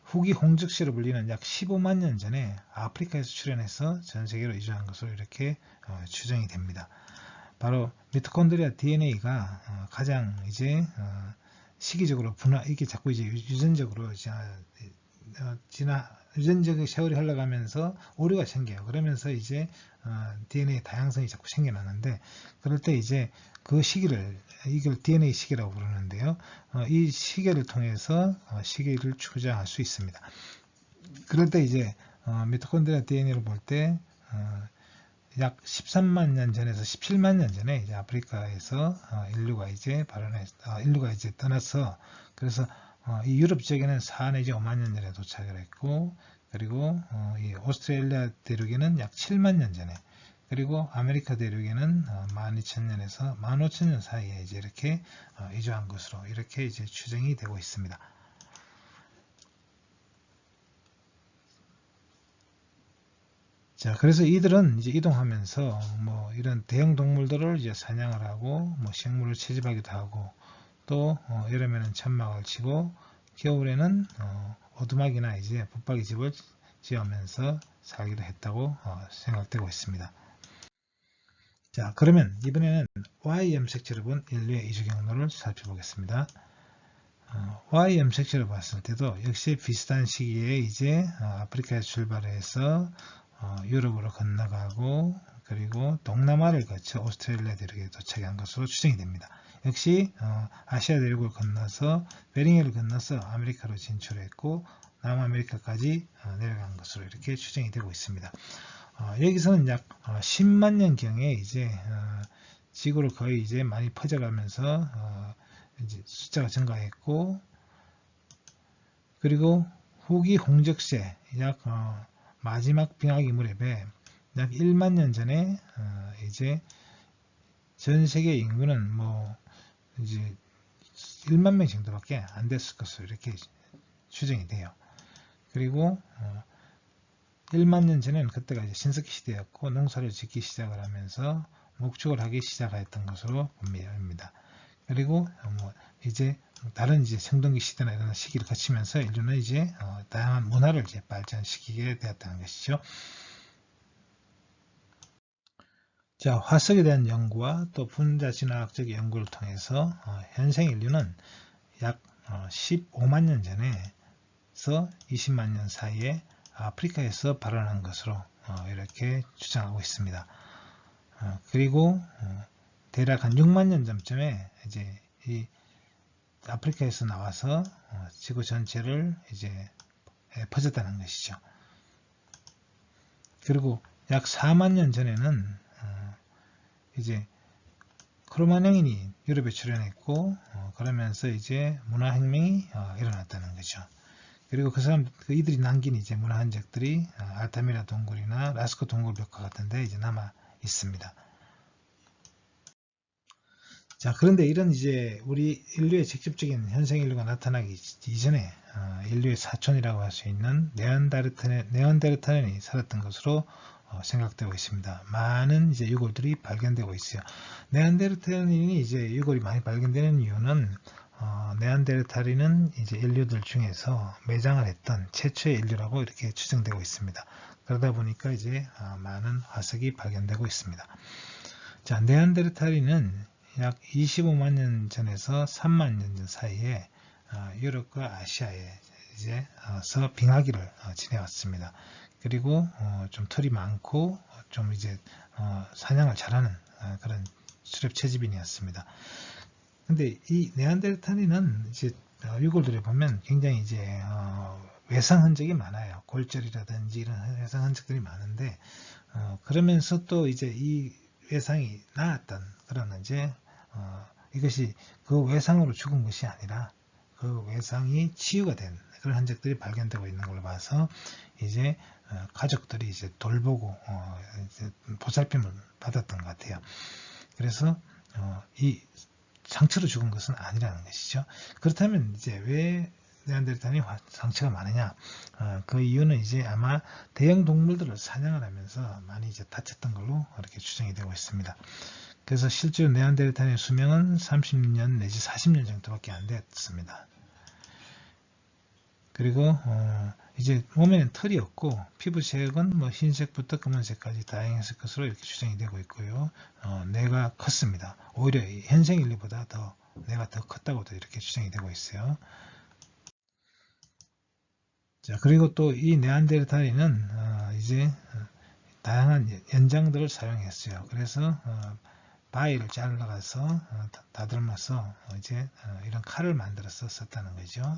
S1: 후기 홍적시로 불리는 약 15만 년 전에 아프리카에서 출현해서 전 세계로 이주한 것으로 이렇게 추정이 됩니다. 바로 미토콘드리아 DNA가 가장 이제 시기적으로 이게 자꾸 이제 유전적으로 유전적인 세월이 흘러가면서 오류가 생겨요. 그러면서 이제 DNA 다양성이 자꾸 생겨나는데 그럴 때 이제 그 시기를 이걸 DNA 시기라고 부르는데요. 이 시계를 통해서 시기를 추정할 수 있습니다. 그럴 때 이제 미토콘드리아 DNA를 볼 때 약 13만 년 전에서 17만 년 전에 이제 아프리카에서 인류가 이제 떠나서 그래서 이 유럽 지역에는 4 내지 5만 년 전에 도착을 했고 그리고 이 오스트레일리아 대륙에는 약 7만 년 전에 그리고 아메리카 대륙에는 12,000년에서 15,000년 사이에 이제 이렇게 이주한 것으로 이렇게 이제 추정이 되고 있습니다. 자, 그래서 이들은 이제 이동하면서 뭐 이런 대형 동물들을 이제 사냥을 하고 뭐 식물을 채집하기도 하고 또 여름에는 천막을 치고 겨울에는 오두막이나 이제 붙박이 집을 지으면서 살기도 했다고 생각되고 있습니다. 자, 그러면 이번에는 Y 염색체를 본 인류의 이주 경로를 살펴보겠습니다. Y 염색체를 봤을 때도 역시 비슷한 시기에 이제 아프리카에서 출발해서 유럽으로 건너가고 그리고 동남아를 거쳐 오스트레일리아 대륙에 도착한 것으로 추정이 됩니다. 역시 아시아 대륙을 건너서 베링해를 건너서 아메리카로 진출했고 남아메리카까지 내려간 것으로 이렇게 추정이 되고 있습니다. 여기서는 약 10만 년경에 이제 지구로 거의 이제 많이 퍼져가면서 이제 숫자가 증가했고 그리고 후기 홍적세 약 마지막 빙하기 무렵에 약 1만 년 전에 이제 전 세계 인구는 뭐 이제 1만 명 정도밖에 안 됐을 것으로 이렇게 추정이 돼요. 그리고 1만 년 전에는 그때가 이제 신석기 시대였고 농사를 짓기 시작을 하면서 목축을 하기 시작했던 것으로 봅니다. 그리고 뭐 이제 다른 이제 청동기 시대나 이런 시기를 거치면서 인류는 이제 다양한 문화를 이제 발전시키게 되었다는 것이죠. 자, 화석에 대한 연구와 또 분자 진화학적 연구를 통해서 현생 인류는 약 15만 년 전에서 20만 년 사이에 아프리카에서 발원한 것으로 이렇게 주장하고 있습니다. 그리고 대략 한 6만 년 전쯤에 이제 이 아프리카에서 나와서 지구 전체를 이제 퍼졌다는 것이죠. 그리고 약 4만 년 전에는 이제 크로마뇽인이 유럽에 출현했고 그러면서 이제 문화혁명이 일어났다는 거죠. 그리고 이들이 남긴 이제 문화 흔적들이 알타미라 동굴이나 라스코 동굴 벽화 같은데 이제 남아 있습니다. 자, 그런데 이런 이제 우리 인류의 직접적인 현생 인류가 나타나기 이전에 인류의 사촌이라고 할 수 있는 네안데르탈렌이 살았던 것으로 생각되고 있습니다. 많은 이제 유골들이 발견되고 있어요. 네안데르탈인이 이제 유골이 많이 발견되는 이유는 네안데르탈인은 이제 인류들 중에서 매장을 했던 최초의 인류라고 이렇게 추정되고 있습니다. 그러다 보니까 이제 많은 화석이 발견되고 있습니다. 자, 네안데르탈인은 약 25만 년 전에서 3만 년 전 사이에 유럽과 아시아에 이제 서 빙하기를 지내왔습니다. 그리고 좀 털이 많고 좀 이제 사냥을 잘하는 그런 수렵 채집인이었습니다. 근데 이 네안데르탈인은 이제 유골들에 보면 굉장히 이제 외상 흔적이 많아요. 골절이라든지 이런 외상 흔적들이 많은데 그러면서 또 이제 이 외상이 나았던 그런 이제 이것이 그 외상으로 죽은 것이 아니라 그 외상이 치유가 된 그런 흔적들이 발견되고 있는 걸로 봐서 이제 가족들이 이제 돌보고 이제 보살핌을 받았던 것 같아요. 그래서 이 상처로 죽은 것은 아니라는 것이죠. 그렇다면 이제 왜 네안데르탈인이 상처가 많으냐? 그 이유는 이제 아마 대형 동물들을 사냥을 하면서 많이 이제 다쳤던 걸로 이렇게 추정이 되고 있습니다. 그래서 실제로 네안데르탈인의 수명은 30년 내지 40년 정도밖에 안 됐습니다. 그리고 이제 몸에는 털이 없고 피부색은 뭐 흰색부터 검은색까지 다양했을 것으로 이렇게 추정이 되고 있고요. 뇌가 컸습니다. 오히려 현생 인류보다 더 뇌가 더 컸다고도 이렇게 추정이 되고 있어요. 자, 그리고 또 이 네안데르탈인은 이제 다양한 연장들을 사용했어요. 그래서 바위를 잘라가서 다듬어서 이제 이런 칼을 만들어서 썼다는 거죠.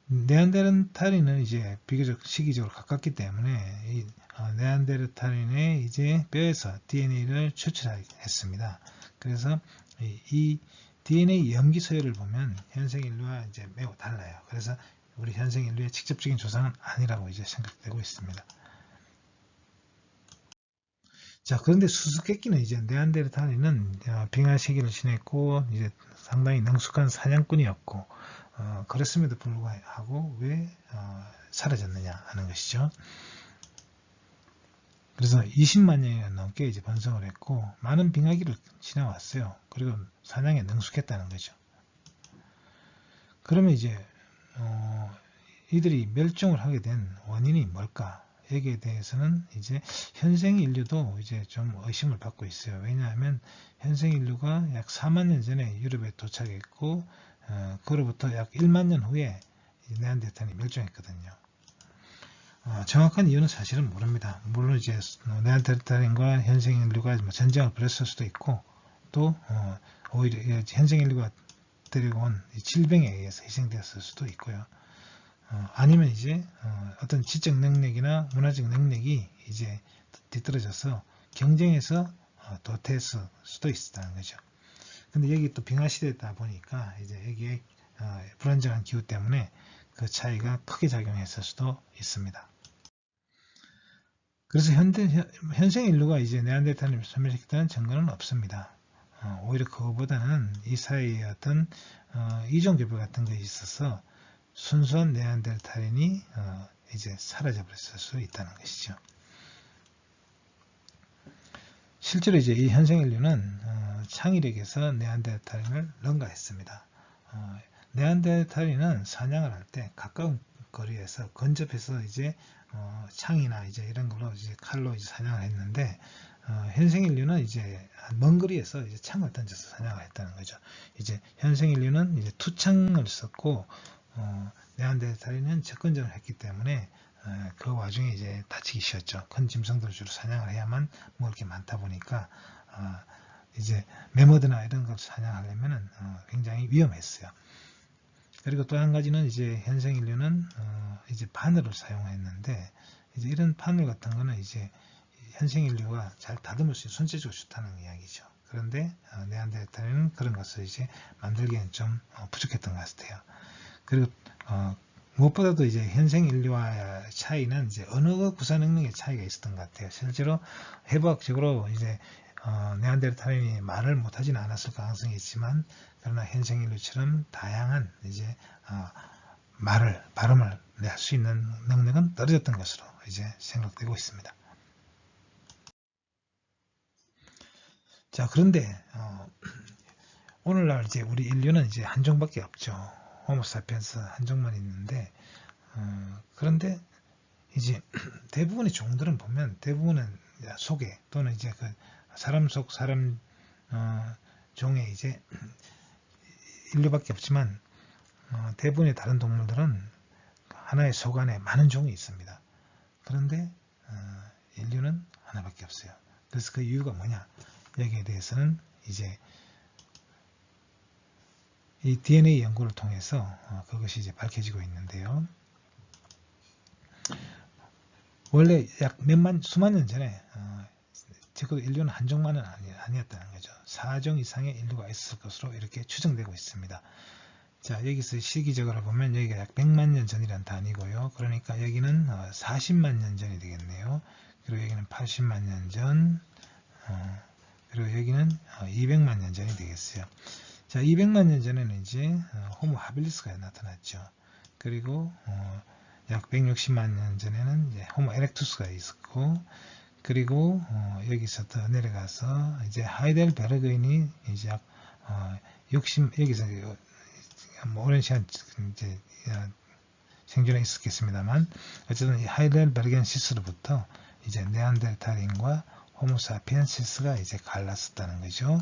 S1: 네안데르탈인은 이제 비교적 시기적으로 가깝기 때문에 이 네안데르탈인의 이제 뼈에서 DNA를 추출했습니다. 그래서 이 DNA 염기 서열을 보면 현생 인류와 이제 매우 달라요. 그래서 우리 현생 인류의 직접적인 조상은 아니라고 이제 생각되고 있습니다. 자, 그런데 수수께끼는 이제 네안데르탈인은 빙하 시기를 지냈고 이제 상당히 능숙한 사냥꾼이었고 그랬음에도 불구하고 왜 사라졌느냐 하는 것이죠. 그래서 20만 년이 넘게 이제 번성을 했고 많은 빙하기를 지나왔어요. 그리고 사냥에 능숙했다는 거죠. 그러면 이제 이들이 멸종을 하게 된 원인이 뭘까? 여기에 대해서는 이제 현생 인류도 이제 좀 의심을 받고 있어요. 왜냐하면 현생 인류가 약 4만 년 전에 유럽에 도착했고 그로부터 약 1만 년 후에 네안데르탈이 멸종했거든요. 정확한 이유는 사실은 모릅니다. 물론 이제 네안데르탈인과 현생 인류가 전쟁을 벌였을 수도 있고 또 오히려 현생 인류가 데리고 온 질병에 의해서 희생되었을 수도 있고요. 아니면 이제 어떤 지적 능력이나 문화적 능력이 이제 뒤떨어져서 경쟁에서 도태했을 수도 있었다는 거죠. 근데 여기 또 빙하 시대다 보니까 이제 여기에 불안정한 기후 때문에 그 차이가 크게 작용했을 수도 있습니다. 그래서 현생 인류가 이제 네안데르탈을 소멸시켰다는 증거는 없습니다. 오히려 그거보다는 이 사이에 어떤 이종교배 같은 것이 있어서 순수한 네안데르탈인이 이제 사라져버렸을 수 있다는 것이죠. 실제로 이제 이 현생 인류는 창의력에서 네안데르탈인을 능가했습니다. 네안데르탈인은 사냥을 할 때 가까운 거리에서 근접해서 이제 창이나 이제 이런 걸로 이제 칼로 이제 사냥을 했는데 현생 인류는 이제 먼 거리에서 이제 창을 던져서 사냥을 했다는 거죠. 이제 현생 인류는 이제 투창을 썼고 네안데르탈인은 접근전을 했기 때문에 그 와중에 이제 다치기 쉬웠죠. 큰 짐승들을 주로 사냥을 해야만 먹을 게 많다 보니까 이제 매머드나 이런 걸 사냥하려면은 굉장히 위험했어요. 그리고 또 한 가지는 이제 현생 인류는 이제 바늘을 사용했는데 이제 이런 바늘 같은 거는 이제 현생 인류가 잘 다듬을 수 있는 손재주가 좋다는 이야기죠. 그런데 네안데르탈인은 그런 것을 이제 만들기에는 좀 부족했던 것 같아요. 그리고 무엇보다도 이제 현생 인류와의 차이는 이제 언어 구사 능력의 차이가 있었던 것 같아요. 실제로 해부학적으로 이제 네안데르탈인이 말을 못하지는 않았을 가능성이 있지만 그러나 현생 인류처럼 다양한 이제 발음을 할 수 있는 능력은 떨어졌던 것으로 이제 생각되고 있습니다. 자, 그런데 오늘날 이제 우리 인류는 이제 한 종밖에 없죠. 호모사피엔스 한 종만 있는데 그런데 이제 대부분의 종들은 보면 대부분은 속에 또는 이제 그 사람 속 사람 종에 이제 인류밖에 없지만 대부분의 다른 동물들은 하나의 속 안에 많은 종이 있습니다. 그런데 인류는 하나밖에 없어요. 그래서 그 이유가 뭐냐? 여기에 대해서는 이제 이 DNA 연구를 통해서 그것이 이제 밝혀지고 있는데요. 원래 약 수만 년 전에 적어도 인류는 한 종만은 아니었다는 거죠. 4종 이상의 인류가 있을 것으로 이렇게 추정되고 있습니다. 자, 여기서 시기적으로 보면 여기가 약 100만 년 전이란 단위고요. 그러니까 여기는 40만 년 전이 되겠네요. 그리고 여기는 80만 년 전, 그리고 여기는 200만 년 전이 되겠어요. 자, 200만 년 전에는 이제 호모 하빌리스가 나타났죠. 그리고 약 160만 년 전에는 이제 호모 에렉투스가 있었고, 그리고 여기서 더 내려가서 이제 하이델베르그인이 이제 약 여기서 뭐 오랜 시간 이제 생존해 있었겠습니다만, 어쨌든 이 하이델베르겐시스로부터 이제 네안데르탈인과 호모사피엔시스가 이제 갈랐었다는 거죠.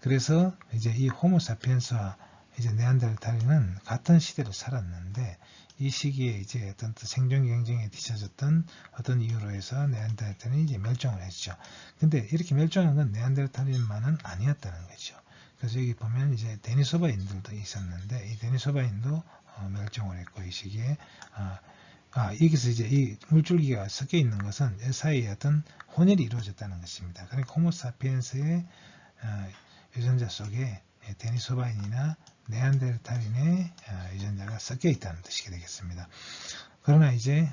S1: 그래서 이제 이 호모사피엔스와 이제 네안데르탈인은 같은 시대를 살았는데, 이 시기에 이제 어떤 생존 경쟁에 뒤처졌던 어떤 이유로 해서 네안데르탈인이 이제 멸종을 했죠. 근데 이렇게 멸종한 건 네안데르탈인만은 아니었다는 거죠. 그래서 여기 보면 이제 데니소바인들도 있었는데, 이 데니소바인도 멸종을 했고, 이 시기에 여기서 이제 이 물줄기가 섞여 있는 것은 이 사이에 어떤 혼혈이 이루어졌다는 것입니다. 그러니까 호모사피엔스의 유전자 속에 데니소바인이나 네안데르탈인의 유전자가 섞여 있다는 뜻이 되겠습니다. 그러나 이제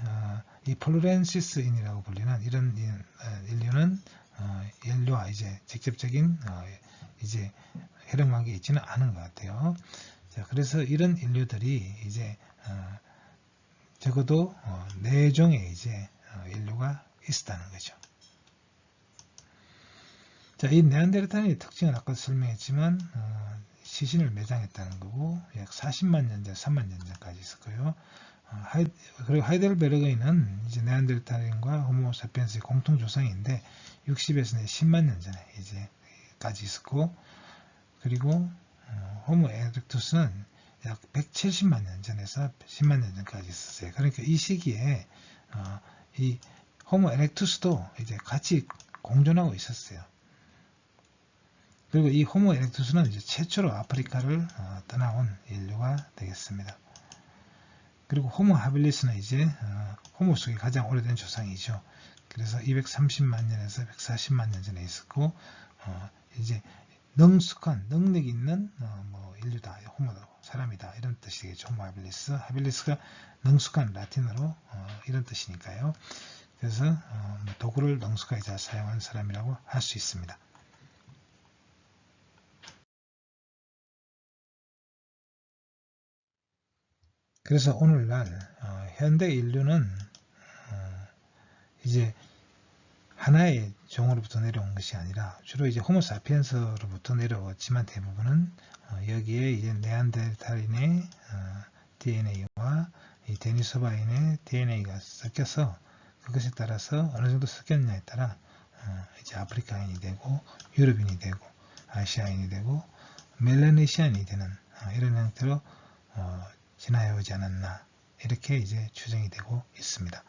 S1: 이 폴루렌시스인이라고 불리는 이런 인류는 인류와 이제 직접적인 이제 혈연 관계에 있지는 않은 것 같아요. 자, 그래서 이런 인류들이 이제 적어도 4종의 이제 인류가 있었다는 거죠. 자, 이 네안데르탈인의 특징은 아까 설명했지만 시신을 매장했다는 거고, 약 40만 년 전, 3만 년 전까지 있었고요. 그리고 하이델베르그인은 이제 네안데르탈인과 호모사피엔스의 공통 조상인데 60에서 10만 년 전에 이제까지 있었고, 그리고 호모 에렉투스는 약 170만 년 전에서 10만 년 전까지 있었어요. 그러니까 이 시기에 이 호모 에렉투스도 이제 같이 공존하고 있었어요. 그리고 이 호모 에렉투스는 이제 최초로 아프리카를 떠나온 인류가 되겠습니다. 그리고 호모 하빌리스는 이제 호모 속의 가장 오래된 조상이죠. 그래서 230만 년에서 140만 년 전에 있었고, 이제 능숙한 능력 있는 뭐 인류다, 호모다, 사람이다 이런 뜻이겠죠. 호모 하빌리스, 하빌리스가 능숙한 라틴어로 이런 뜻이니까요. 그래서 도구를 능숙하게 잘 사용하는 사람이라고 할 수 있습니다. 그래서 오늘날 현대 인류는 이제 하나의 종으로부터 내려온 것이 아니라 주로 이제 호모사피엔스로부터 내려왔지만 대부분은 여기에 이제 네안데르탈인의 DNA와 이 데니소바인의 DNA가 섞여서 그것에 따라서 어느 정도 섞였냐에 따라 이제 아프리카인이 되고 유럽인이 되고 아시아인이 되고 멜라네시안이 되는 이런 형태로 진화해 오지 않았나 이렇게 이제 추정이 되고 있습니다.